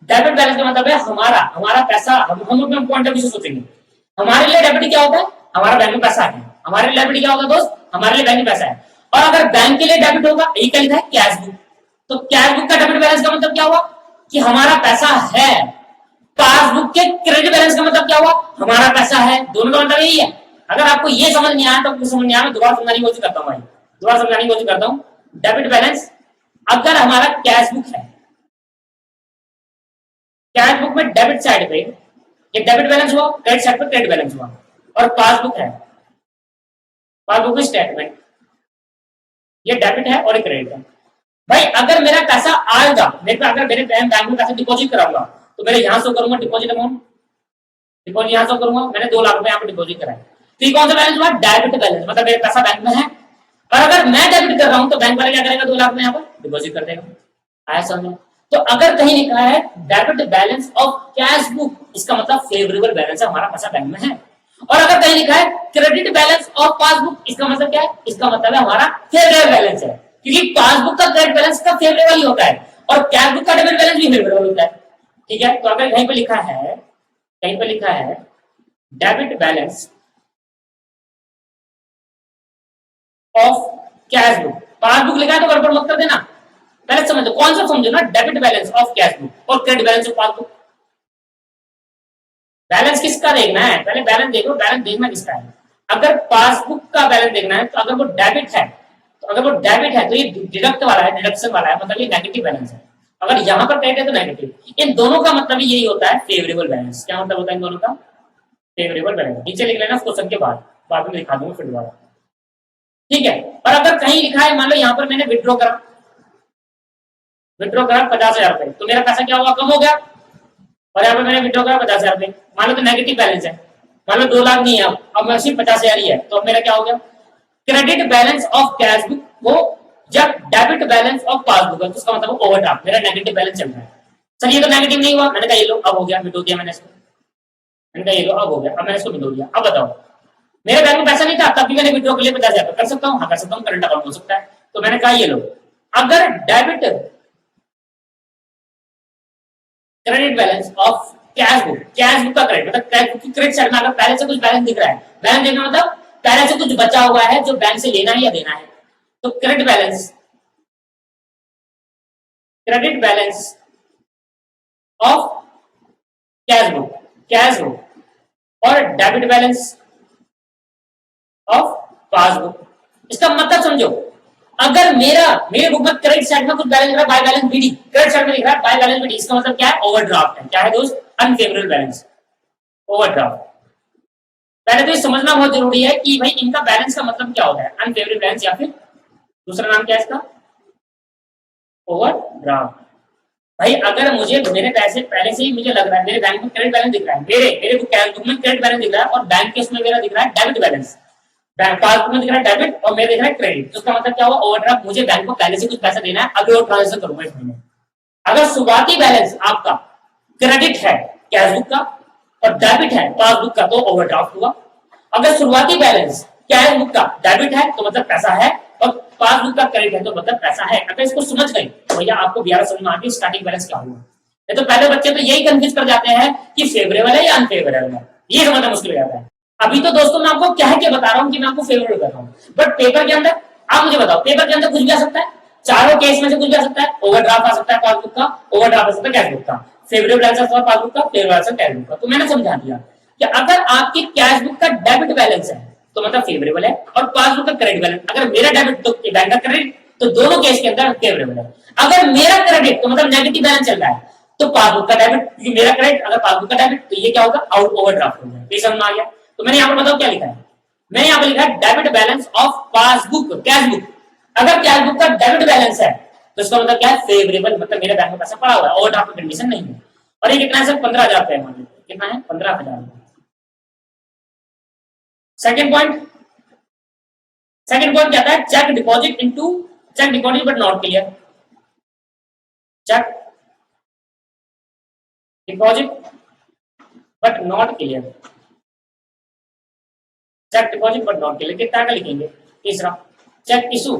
डेबिट बैलेंस का मतलब है हमारा पैसा, हम अपने पॉइंट ऑफ व्यू से सोचेंगे, हमारे लिए डेबिट क्या होता है, हमारा बैंक में पैसा है, हमारे लिए डेबिट क्या होगा दोस्त, हमारे लिए बैंक में पैसा है। और अगर बैंक के लिए डेबिट होगा, यही क्या लिखा है कैश बुक, तो कैश बुक का डेबिट बैलेंस का मतलब क्या हुआ कि हमारा पैसा है। पासबुक के क्रेडिट बैलेंस का मतलब क्या हुआ, हमारा पैसा है। दोनों का मतलब यही है। अगर आपको ये समझ नहीं आया तो आपको समझ नहीं आया, मैं दोबारा समझाने की कोशिश करता हूँ भाई, दोबारा समझाने की कोशिश करता हूँ। डेबिट बैलेंस अगर हमारा कैश बुक है, कैश बुक में डेबिट साइड पे ये डेबिट बैलेंस हुआ, क्रेडिट साइड पे क्रेडिट बैलेंस हुआ, और पासबुक है, पासबुक स्टेटमेंट, ये डेबिट है और क्रेडिट है। भाई अगर मेरा पैसा आएगा, मेरे पे अगर मेरे बैंक में पैसा डिपॉजिट कराऊंगा तो मेरे यहां से करूंगा डिपॉजिट अमाउंट, डिपॉजिट यहां से करूंगा, मैंने 2 लाख रुपए यहाँ पे डिपॉजिट कराए, तो कौन सा बैलेंस हुआ, डेबिट बैलेंस, मतलब मेरे पैसा बैंक में है। और अगर मैं डेबिट कर रहा हूं तो बैंक वाला क्या करेगा, 2 लाख में यहाँ पर डिपॉजिट कर देगा, आया समझ। तो अगर कहीं लिखा है debit balance of cash book, इसका मतलब फेवरेबल बैलेंस है, हमारा पैसा बैंक में है। और अगर कहीं लिखा है क्रेडिट बैलेंस ऑफ पासबुक, इसका मतलब क्या है, इसका मतलब है हमारा फेवरेबल बैलेंस है, क्योंकि पासबुक का क्रेडिट बैलेंस का फेवरेबल ही होता है और कैश बुक का डेबिट बैलेंस भी फेवरेबल होता है, ठीक है। तो अगर कहीं पे लिखा है, कहीं पे लिखा है debit balance of cash book, passbook लिखा है तो गड़बड़ मत कर देना, पहले समझो कौन सा समझो ना, debit balance of cash book और credit balance of passbook. Balance किसका देखना है, पहले बैलेंस देखो, बैलेंस देखना किसका है। अगर पासबुक का बैलेंस देखना है तो अगर वो डेबिट है, तो अगर वो डेबिट है तो ये डिडक्ट वाला है, डिडक्शन वाला है, मतलब ये नेगेटिव बैलेंस है। अगर यहाँ पर क्रेडिट है तो नेगेटिव। इन दोनों का मतलब यही होता है फेवरेबल बैलेंस। क्या मतलब होता है इन दोनों का, फेवरेबल बैलेंस। नीचे लिख लेना क्वेश्चन के बाद में दिखा दूंगा फिर दोबारा, ठीक है। और अगर कहीं लिखा है, मान लो यहाँ पर मैंने विड्रॉ करा 50,000 रुपए, तो मेरा पैसा क्या हुआ, कम हो गया। और यहाँ पर मैंने विड्रॉ करा 50,000 रुपए, मान लो तो नेगेटिव बैलेंस है, मान लो 2 लाख नहीं है, अब मैं सिर्फ 50,000 ही है, तो अब मेरा क्या हो गया, credit balance of cash book वो जब डेबिट बैलेंस ऑफ पासबुक है तो उसका मतलब ओवरड्राफ्ट, मेरा नेगेटिव बैलेंस चल रहा है। सर ये तो नेगेटिव नहीं हुआ, मैंने कहा ये लो अब हो गया, मिटो दिया मैंने इसको, मैंने कहा ये लो अब हो गया, अब मैंने इसको मिटो दिया। अब बताओ मेरे बैंक में पैसा नहीं था तब भी मैंने विड्रॉ के लिए 50,000 कर सकता हूँ, हाँ कर सकता हूँ, करंट अकाउंट हो सकता है। तो मैंने कहा ये लो, अगर debit credit balance of cash book का क्रेडिट, मतलब कैश बुक की क्रेडिट साइड में अगर पहले से कुछ बैलेंस दिख रहा है, बैलेंस देखना मतलब पहले से कुछ बचा हुआ है जो बैंक से लेना है या देना है, तो credit balance of cash book और डेबिट बैलेंस ऑफ पासबुक। इसका मतलब समझो, अगर मेरे बुक में क्रेडिट साइड में कुछ बैलेंस दिख रहा है, by balance BD, credit side में दिख रहा है बाय बैलेंस बीडी, इसका मतलब क्या है, ओवरड्राफ्ट है। क्या है दोस्त, अनफेवरेबल बैलेंस, ओवरड्राफ्ट। पहले तो ये समझना बहुत जरूरी है कि भाई इनका बैलेंस का मतलब क्या होता है, अनफेवरेबल बैलेंस या फिर दूसरा नाम क्या है इसका, ओवरड्राफ्ट। भाई अगर मुझे मेरे पैसे पहले से ही मुझे लग रहा है, मेरे बैंक में क्रेडिट बैलेंस दिख रहा है, मेरे बुक में क्रेडिट बैलेंस दिख रहा है और बैंक के उसमें मेरा दिख रहा है डेबिट बैलेंस, बैंक पासबुक में दिख रहा है डेबिट और मेरे दिख रहा है क्रेडिट, तो उसका मतलब क्या हुआ, ओवरड्राफ्ट। मुझे बैंक को पहले से कुछ पैसा देना है, अभी और ट्रांजेक्शन करूंगा इस महीने। अगर शुरुआती बैलेंस आपका क्रेडिट है कैश बुक का और डेबिट है पासबुक का तो ओवरड्राफ्ट हुआ। अगर शुरुआती बैलेंस कैश बुक का डेबिट है तो मतलब पैसा है, और पासबुक का क्रेडिट है तो मतलब पैसा है। अगर इसको समझ गए तो भैया आपको ब्याह समझ में आती है स्टार्टिंग बैलेंस क्या हुआ। नहीं तो पहले बच्चे तो यही कंफ्यूज कर जाते हैं कि फेवरेबल है या अनफेवरेबल है, ये समझना मुश्किल हो जाता है। अभी तो दोस्तों मैं आपको कह के बता रहा हूँ कि मैं आपको फेवरेबल कर रहा हूँ, बट पेपर के अंदर आप मुझे बताओ, पेपर के अंदर कुछ भी आ सकता है, चारों केस में से कुछ भी आ सकता है। ओवरड्राफ्ट आ सकता है पासबुक का, ओवरड्राफ्ट आ सकता है कैश बुक का, फेवरेबल बैलेंस आ पासबुक का, फेवरेबल बैलेंस कैश बुक का। तो मैंने समझा दिया कि अगर आपकी कैश बुक का डेबिट बैलेंस है तो मतलब फेवरेबल है, और पासबुक का क्रेडिट बैलेंस, अगर मेरा डेबिट तो बैंक का क्रेडिट, तो दोनों केस के अंदर फेवरेबल है। अगर मेरा क्रेडिट तो मतलब नेगेटिव बैलेंस चल रहा है तो पासबुक का डेबिट, क्योंकि मेरा क्रेडिट अगर पासबुक का डेबिट तो ये क्या होगा, आउट ओवरड्राफ्ट होगा। ये समझ में आ गया। तो मैंने यहाँ पर बताओ क्या लिखा है, मैंने यहाँ पर लिखा है debit balance of passbook cash book. अगर कैश बुक का डेबिट बैलेंस है तो इसका मतलब क्या है, फेवरेबल, मतलब मेरे बैंक में पैसा पड़ा हुआ है, ओवरड्राफ्ट की कंडीशन नहीं है। और ये कितना है सर, 15,000 रुपए मान लीजिए, कितना है 15,000। सेकंड पॉइंट क्या था, cheque deposit into, cheque deposit but not clear, cheque deposit but not clear, cheque deposit but not clear कितना का लिखेंगे। तीसरा, cheque issue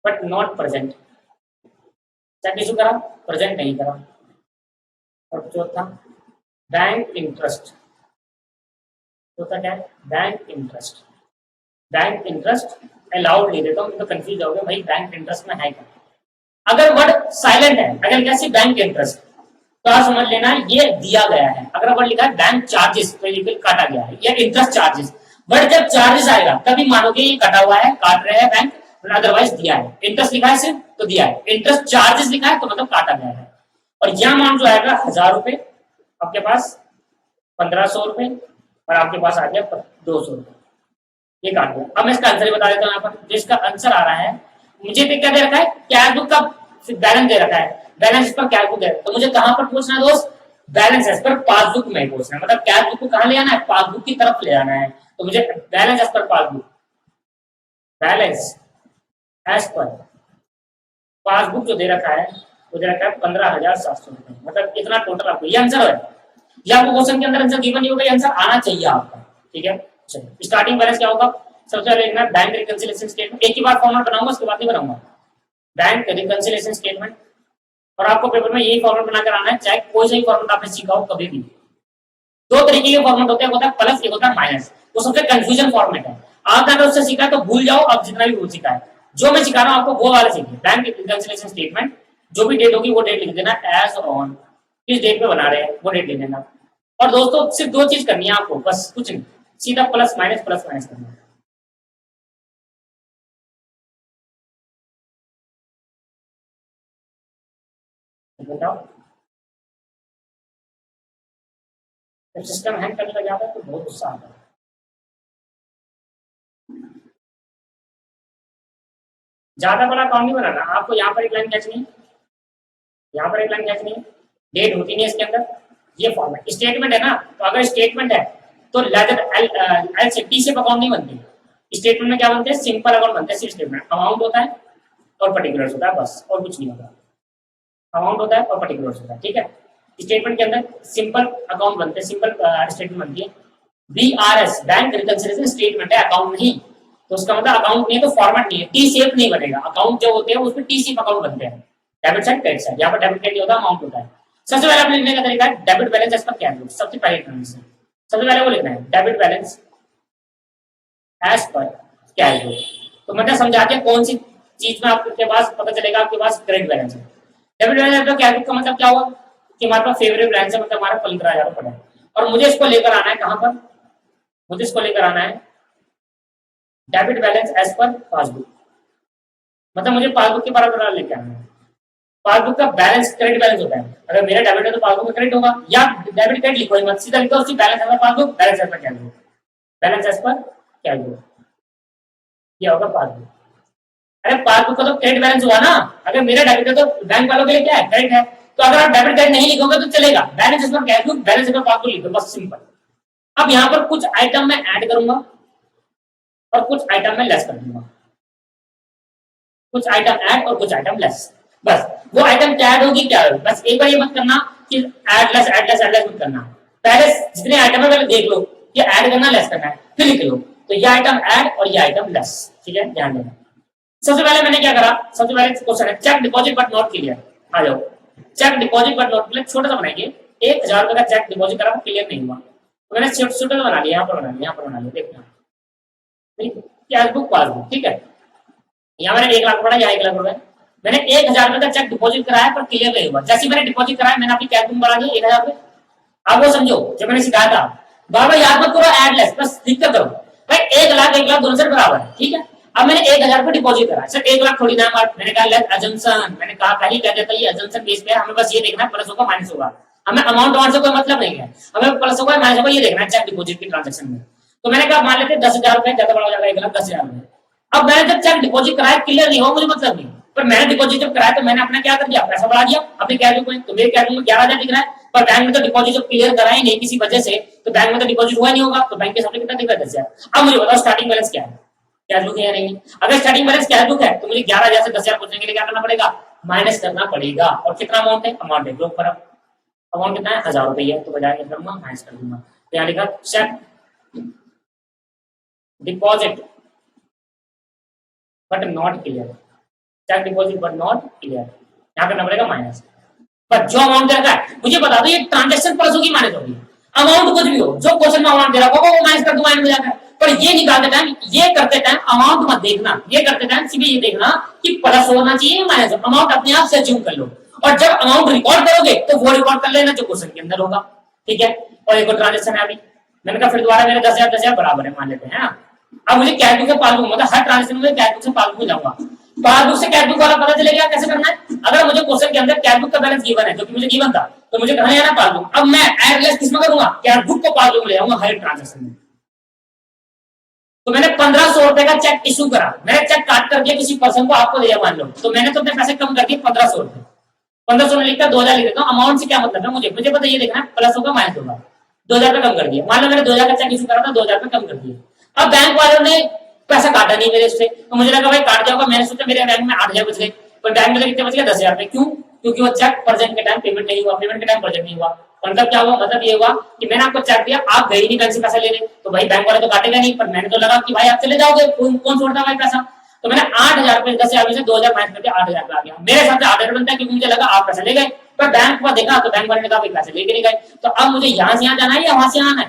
but not present, cheque issue करा प्रेजेंट नहीं करा। और चौथा, बैंक इंटरेस्ट, चौथा क्या है, bank interest, bank interest allowed ले देता हूँ, तो कंफ्यूज हो गया भाई बैंक इंटरेस्ट में है क्या। अगर वर्ड साइलेंट है, अगर कैसे बैंक इंटरेस्ट, तो आप समझ लेना ये दिया गया है। अगर वर्ड लिखा है बैंक चार्जेस तो ये काटा गया है, या इंटरेस्ट चार्जेस, बट जब चार्जेस आएगा तभी मानोगे ये कटा हुआ है, काट रहे हैं बैंक, अदरवाइज दिया है। इंटरेस्ट लिखा है सिर्फ तो दिया है, इंटरेस्ट चार्जेस लिखा है तो मतलब काटा गया है। और यह अमाउंट जो आएगा 1,000 रुपए, आपके पास 1,500 रुपए, और आपके पास आ गया 200 रुपए, ये काट दिया। अब मैं इसका आंसर बता देता हूँ। यहाँ पर जिसका आंसर आ रहा है, मुझे क्या दे रखा है, कैश बुक का बैलेंस दे रखा है, बैलेंस पर कैश बुक है, तो मुझे कहां पर पूछना है दोस्त, बैलेंस एज पर पासबुक में पूछना है। मतलब कैश बुक को कहां ले आना है, पासबुक की तरफ ले आना है। तो मुझे balance as per passbook, balance as per passbook जो दे रखा है वो दे रखा है 15,700 रुपए, मतलब इतना टोटल आपको ये आंसर है। ये आपको क्वेश्चन के अंदर आंसर गिवन नहीं होगा, आंसर आना चाहिए आपका। ठीक है, चलिए स्टार्टिंग बैलेंस क्या होगा, सबसे पहले लिखना बैंक रिकंसिलिएशन स्टेटमेंट, एक ही बार फॉर्मेट बनाऊंगा, उसके बाद नहीं बनाऊंगा। बैंक रिकंसिलिएशन स्टेटमेंट, और आपको पेपर में यही फॉर्मेट बनाकर आना है, चाहे कोई सा ही फॉर्मेट आपने सीखा हो कभी भी। दो तरीके के फॉर्मेट होते हैं, होता है प्लस, एक होता है माइनस। वो सबसे कंफ्यूजन फॉर्मेट है, आपने अगर उससे सीखा तो भूल जाओ, अब जितना भी भूल सीखा है। जो मैं सिखा रहा हूं आपको वो वाला सीखिए, बैंक रिकंसिलिएशन स्टेटमेंट, जो भी डेट होगी वो डेट लिख देना, एज ऑन, किस डेट पे बना रहे हैं वो डेट लिख देना। और दोस्तों सिर्फ दो चीज करनी है आपको, बस कुछ नहीं, सीधा प्लस माइनस करना है। बताओ, जब सिस्टम हैंग करने लग जाता है तो बहुत गुस्सा आता है। ज्यादा बड़ा अकाउंट नहीं बनाना आपको, यहाँ पर एक लाइन खींचनी है, यहाँ पर एक लाइन खींचनी है, डेट होती नहीं है इसके अंदर। ये फॉर्मेट स्टेटमेंट है ना, तो अगर स्टेटमेंट है तो लेदर एल से टी शेप अकाउंट नहीं बनती। स्टेटमेंट में क्या बनते हैं, सिंपल अकाउंट बनते हैं। सिर्फ स्टेटमेंट अमाउंट होता है और पर्टिकुलर्स होता है, बस और कुछ नहीं होता। अमाउंट होता है और पर्टिकुलर्स होता है, ठीक है। स्टेटमेंट के अंदर सिंपल अकाउंट बनते हैं, सिंपल स्टेटमेंट बनती है। BRS बैंक रिकंसिलिएशन स्टेटमेंट है, अकाउंट नहीं। तो उसका मतलब अकाउंट नहीं है तो फॉर्मेट नहीं है, टी शेप नहीं बनेगा। अकाउंट जो होते हैं उसमें टी शेप अकाउंट बनते हैं, डेबिट साइड क्रेडिट साइड। यहाँ पर डेबिट क्रेडिट होता है, अमाउंट होता है। सबसे पहले आपने लिखने का तरीका है debit balance as per cash book, सबसे पहले कंडीशन, सबसे पहले वो लिखना है debit balance as per cash book. तो मतलब समझा के कौन सी चीज में आपके पास पता चलेगा आपके पास क्रेडिट बैलेंस है। डेबिट बैलेंस पर कैश बुक का मतलब क्या हुआ कि हमारे पास फेवरेट बैलेंस है, मतलब हमारा 15,000 रुपए है, और मुझे इसको लेकर आना है कहां पर, मुझे इसको लेकर आना है debit balance as per passbook, मतलब मुझे पासबुक के बराबर लेके आना है। पासबुक का बैलेंस क्रेडिट बैलेंस होता है, अगर मेरा डेबिट है तो पासबुक में क्रेडिट होगा, या डेबिट क्रेडिट लिखो मत, सीधा लिखो उसकी balance as per passbook, balance as per cash book, balance as per cash book, ये होगा पासबुक। अरे पासबुक का तो क्रेडिट बैलेंस हुआ ना, अगर मेरा डेबिट है तो बैंक वालों के लिए क्या है, क्रेडिट है। तो अगर आप डेबिट क्रेडिट नहीं लिखोगे तो चलेगा, balance as per cash book, balance as per passbook लिखो, बस सिंपल। अब यहाँ पर कुछ आइटम मैं ऐड करूंगा और कुछ आइटम में लेस कर दूंगा, कुछ आइटम ऐड और कुछ आइटम लेस। बस वो आइटम क्या ऐड होगी क्या होगी, बस एक बार ये मत करना कि add less add less add less मत करना, पहले जितने आइटम है पहले देख लो कि ऐड करना लेस करना है, फिर लिख लो तो ये आइटम ऐड और ये आइटम लेस। ठीक है, ध्यान देना। सबसे पहले मैंने क्या करा, सबसे पहले क्वेश्चन है cheque deposit but not clear. आ जाओ, cheque deposit but not clear, छोटा सा बनाएंगे। 1000 रुपए का चेक डिपॉजिट करा, क्लियर नहीं हुआ, तो मैंने छोटा बना लिया, यहाँ पर बना लिया, यहाँ पर बना लिया, देखना कैश बुक पासबुक। ठीक है, यहाँ मैंने 1 लाख पड़ा, यहाँ 1 लाख रुपए, मैंने 1000 रुपए का चेक डिपॉजिट कराया पर क्लियर नहीं हुआ। जैसे मैंने डिपॉजिट कराया मैंने अपनी कैश बुक बढ़ा दी 1000 रुपए। अब वो समझो जब मैंने सिखाया था, बाबा याद मत करो ऐड लेस, बस लिख कर करो भाई 1 लाख दोनों से बराबर है। ठीक है, अब मैंने 1000 रुपए डिपॉजिट करा, सर 1 लाख थोड़ी ना, मैंने कहा लेट अजम्पशन, मैंने कहा पहले कह देता ये अजम्पशन बेस पे है, हमें बस ये देखना है प्लस होगा माइनस होगा, हमें अमाउंट वाउंट से कोई मतलब नहीं है, हमें प्लस होगा माइनस होगा ये देखना है चेक डिपॉजिट की ट्रांजेक्शन में। तो मैंने कहा मान लेते 10,000 रुपए, ज्यादा बड़ा हो जाएगा 1,10,000 रुपए। अब मैंने जब चेक डिपॉजिट कराया क्लियर नहीं हो मुझे मतलब नहीं, पर मैंने डिपॉजिट जब कराया तो मैंने अपना क्या कर दिया, पैसा बढ़ा दिया अपने कैश बुक में, तो मेरे कैश बुक में 11,000 दिख रहा है, पर बैंक में तो डिपॉजिट जब क्लियर कराया नहीं किसी वजह से, तो बैंक में तो डिपॉजिट हुआ नहीं होगा, तो बैंक के सामने कितना दिख रहा है 10,000। अब मुझे बताओ स्टार्टिंग बैलेंस क्या है, कैश बुक है या नहीं। अगर स्टार्टिंग बैलेंस कैश बुक है तो मुझे 11,000 से 10,000 पूछने के लिए क्या करना पड़ेगा, माइनस करना पड़ेगा। और कितना अमाउंट है, अमाउंट है ग्रुप पर, अमाउंट कितना है 1000 रुपए है, तो बजाय क्या करूंगा माइनस कर दूंगा। तो यहाँ लिखा cheque deposit but not clear, cheque deposit but not clear, यहाँ करना पड़ेगा माइनस। पर जो अमाउंट दे रखा है मुझे बता दो ये ट्रांजेक्शन प्लस होगी माइनस होगी, अमाउंट कुछ भी हो जो क्वेश्चन में अमाउंट दे रखा होगा वो माइनस कर दूंगा एंड में जाकर। पर ये निकालते टाइम, ये करते टाइम अमाउंट मत देखना, ये करते टाइम सीधे ये देखना कि प्लस होना चाहिए माइनस, अमाउंट अपने आप से अज्यूम कर लो, और जब अमाउंट रिकॉर्ड करोगे तो वो रिकॉर्ड कर लेना जो क्वेश्चन के अंदर होगा। ठीक है, और एक और ट्रांजेक्शन है अभी, मैंने कहा फिर दोबारा मेरे 10,000 बराबर है मान लेते हैं। अब मुझे कैश बुक से पासबुक, मतलब हर ट्रांजेक्शन में कैश बुक से पासबुक में जाऊंगा, पासबुक से कैश बुक वाला पता चलेगा कैसे करना है। अगर मुझे क्वेश्चन के अंदर कैश बुक का बैलेंस गिवन है, जो कि मुझे गिवन था, तो मुझे कहां जाना पासबुक। अब मैं ऐड लेस किसमें करूंगा, कैश बुक को पासबुक में ले जाऊंगा हर ट्रांजेक्शन में। तो मैंने 1,500 रुपए का चेक इशू करा, मैंने चेक काट कर दिया किसी पर्सन को, आपको दिया मान लो, तो मैंने तो अपने पैसे कम कर दिए 1,500 रुपए, 1,500 में लिखता 2,000 लिख देता हूँ। अमाउंट से क्या मतलब है, मुझे पता ये देखना है प्लस होगा माइनस होगा, 2,000 रुपए कम कर दिया, मान लो मैंने 2,000 का चेक इशू करा था, 2,000 रुपए कम कर दिया। अब बैंक वालों ने पैसा काटा नहीं मेरे से, तो मुझे लगा भाई काट जाओगा, मैंने सोचा मेरे बैंक में 8,000 बच गए, पर बैंक में कितने बच गए 10,000 रुपए। क्यों, क्योंकि वो चेक प्रेजेंट के टाइम पेमेंट नहीं हुआ, पेमेंट के टाइम प्रेजेंट नहीं हुआ। मतलब क्या हुआ, मतलब ये हुआ कि मैंने आपको चेक दिया, आप गए नहीं बैंक से पैसा लेने, तो भाई बैंक वाले तो काटेगा नहीं, पर मैंने तो लगा कि भाई आप चले जाओगे, कौन छोड़ता भाई पैसा। तो मैंने 8,000 रुपए 10,000 में से 2,000 माइनस करके 8,000 रुपए आ गया, मेरे हिसाब से 8,000 बनता है, क्योंकि मुझे लगा आप पैसा ले गए, पर बैंक को देखा तो बैंक वाले ने कहा भाई पैसे लेके नहीं गए। तो अब मुझे यहाँ से यहाँ जाना है या वहां से आना है,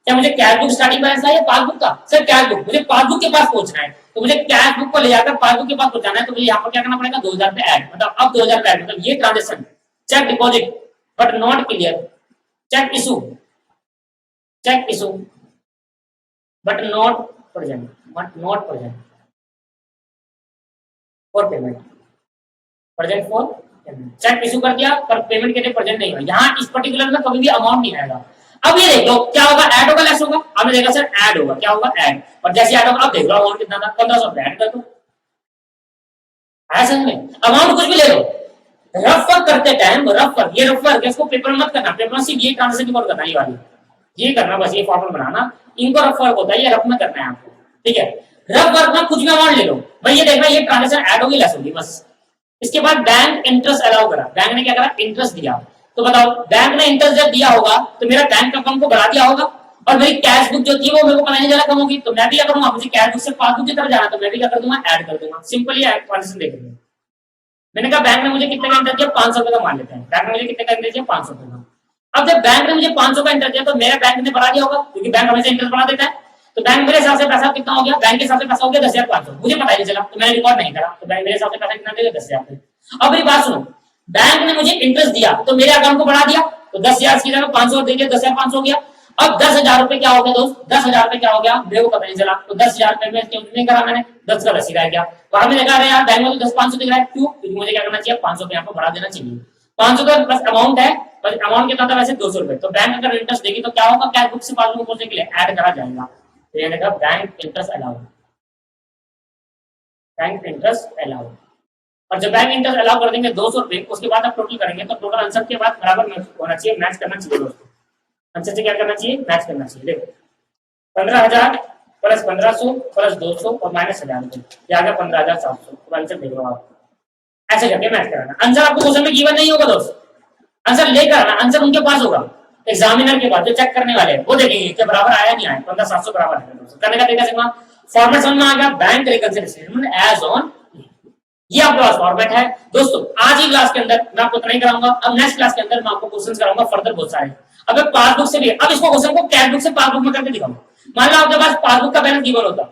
क्या मुझे कैश बुक स्टार्टिंग बैलेंस है या पासबुक का, सर कैश बुक, मुझे पासबुक के पास पहुंचना है, तो मुझे कैश बुक को ले जाकर पासबुक के पास पहुंचाना है, तो मुझे यहाँ पर क्या करना पड़ेगा 2,000 रुपए ऐड, मतलब अब 2,000 रुपए ऐड, मतलब ये transaction cheque deposit but not clear, cheque issue but not present for payment, present for cheque issue कर दिया पर पेमेंट के लिए प्रेजेंट नहीं हुआ, यहाँ इस पर्टिकुलर में कभी भी अमाउंट नहीं आएगा। अब ये देख लो क्या होगा, ऐड होगा लेस होगा, आपने देखा सर ऐड होगा, क्या होगा ऐड, और जैसे ऐड होगा अब देख लो अमाउंट कितना था 1,500 रुपए, ऐड कर दो, ऐसा नहीं अमाउंट कुछ भी ले लो। रफ वर्क करते टाइम, रफ वर्क, ये रफ वर्क इसको पेपर मत करना, पेपर सिर्फ ये ट्रांजेक्शन रिकॉर्ड करना, ये वाली ये करना, बस ये फॉर्मूला बनाना, इनको रफ वर्क होता है, ये रफ में करना है आपको। ठीक है, रफ वर्क में कुछ भी अमाउंट ले लो भाई, ये देखना ये ट्रांजेक्शन ऐड होगी लेस होगी बस। इसके बाद बैंक इंटरेस्ट अलाउ करा, बैंक ने क्या करा इंटरेस्ट दिया, तो बताओ बैंक ने इंटरेस्ट जब दिया होगा तो मेरा बैंक अकाउंट को बढ़ा दिया होगा, और मेरी कैश बुक जो थी वो मेरे को कमाने ज्यादा कम होगी, तो मैं भी क्या करूंगा, मुझे कैश बुक से पासबुक की तरफ जाना, तो मैं भी क्या कर दूंगा ऐड कर दूंगा, सिंपल ये ट्रांजेक्शन देख लेंगे। मैंने कहा बैंक ने मुझे कितने का इंटरेस्ट दिया 500 रुपए का मान लेते हैं, बैंक ने मुझे कितने का इंटरेस्ट दिया 500 रुपए का। अब जब बैंक ने मुझे 500 का इंटरेस्ट दिया तो मेरे बैंक ने बढ़ा दिया होगा, क्योंकि बैंक हमेशा इंटरेस्ट बढ़ा देता है, तो बैंक मेरे हिसाब से पैसा कितना हो गया, बैंक के हिसाब से पैसा हो गया 10,500, मुझे पता ही चला तो मैंने रिकॉर्ड नहीं करा, तो बैंक मेरे हिसाब से पैसा कितना देगा 10,000। अब मेरी बात सुनो, बैंक ने मुझे इंटरेस्ट दिया तो मेरे अकाउंट को बढ़ा दिया, तो 10,000 की जगह 500 दे दिया, 10,500 हो गया। अब 10,000 रुपए क्या हो गया दोस्त, 10,000 रुपए क्या हो गया मेरे को पता नहीं चला, तो 10,000 रुपए में क्यों नहीं करा मैंने, 10 का 10 ही रह गया, वहां भी देखा रहे यार बैंक में तो 10,500 दिख रहा है, क्यों, क्योंकि मुझे क्या करना चाहिए 500 पे यहाँ पर बढ़ा देना चाहिए, 500 तो प्लस अमाउंट है, बस अमाउंट कितना था वैसे 200 रुपए, तो बैंक अगर इंटरेस्ट देगी तो क्या होगा, कैश बुक से पासबुक में पहुंचने के लिए ऐड करा जाएगा, तो ये देखा bank interest allowed, bank interest allowed. और जब बैंक इंटरेस्ट अलाउ कर देंगे 200 रुपए, उसके बाद आप टोटल करेंगे तो टोटल आंसर के बाद बराबर होना चाहिए, मैच करना चाहिए दोस्तों, आंसर से क्या करना चाहिए मैच करना चाहिए। देखो 15,000 प्लस 1,500 प्लस 200 और माइनस 1,000 रुपए, ये आ गया 15,700, आंसर देख लो आप। ऐसे करके मैच कराना। आंसर आपको क्वेश्चन में गिवन नहीं होगा दोस्त, आंसर लेकर आना, आंसर उनके पास होगा, एग्जामिनर के पास जो चेक करने वाले हैं वो देखेंगे कि बराबर आया नहीं आया, 15,700 बराबर है दोस्तों। करने का तरीका सीखना, फॉर्मेट समझ में आ गया, bank reconciliation statement as on, ये आपके पास फॉर्मेट है दोस्तों। आज ही क्लास के अंदर मैं आपको इतना ही कराऊंगा, अब नेक्स्ट क्लास के अंदर मैं आपको क्वेश्चंस कराऊंगा फर्दर बहुत सारे। अब मैं पासबुक से भी, अब इसको क्वेश्चन को कैश बुक से पासबुक में करके दिखाऊंगा। मान लो आपके पास पासबुक का बैलेंस गिवन होता,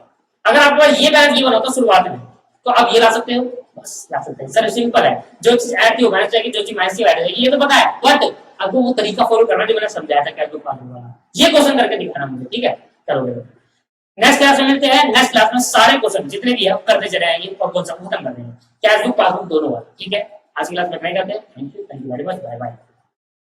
अगर आपके पास ये बैलेंस गिवन होता शुरुआत में, तो आप ये ला सकते हो, बस ला सकते हैं सर, सिंपल है। जो चीज ऐड की हो माइनस जाएगी, जो चीज माइनस की ऐड हो जाएगी, ये तो पता है, बट आपको वो तरीका फॉलो करना जो मैंने समझाया था कैश बुक पासबुक वाला, ये क्वेश्चन करके दिखाना मुझे, ठीक है? करोगे। नेक्स्ट क्लास में मिलते हैं, नेक्स्ट क्लास में सारे क्वेश्चन जितने भी है करते चले आएंगे और कौन सा खत्म कर देंगे, कैश बुक पासबुक दोनों वाला, ठीक है? आज की क्लास में इतना ही करते हैं। Thank you very much, bye bye.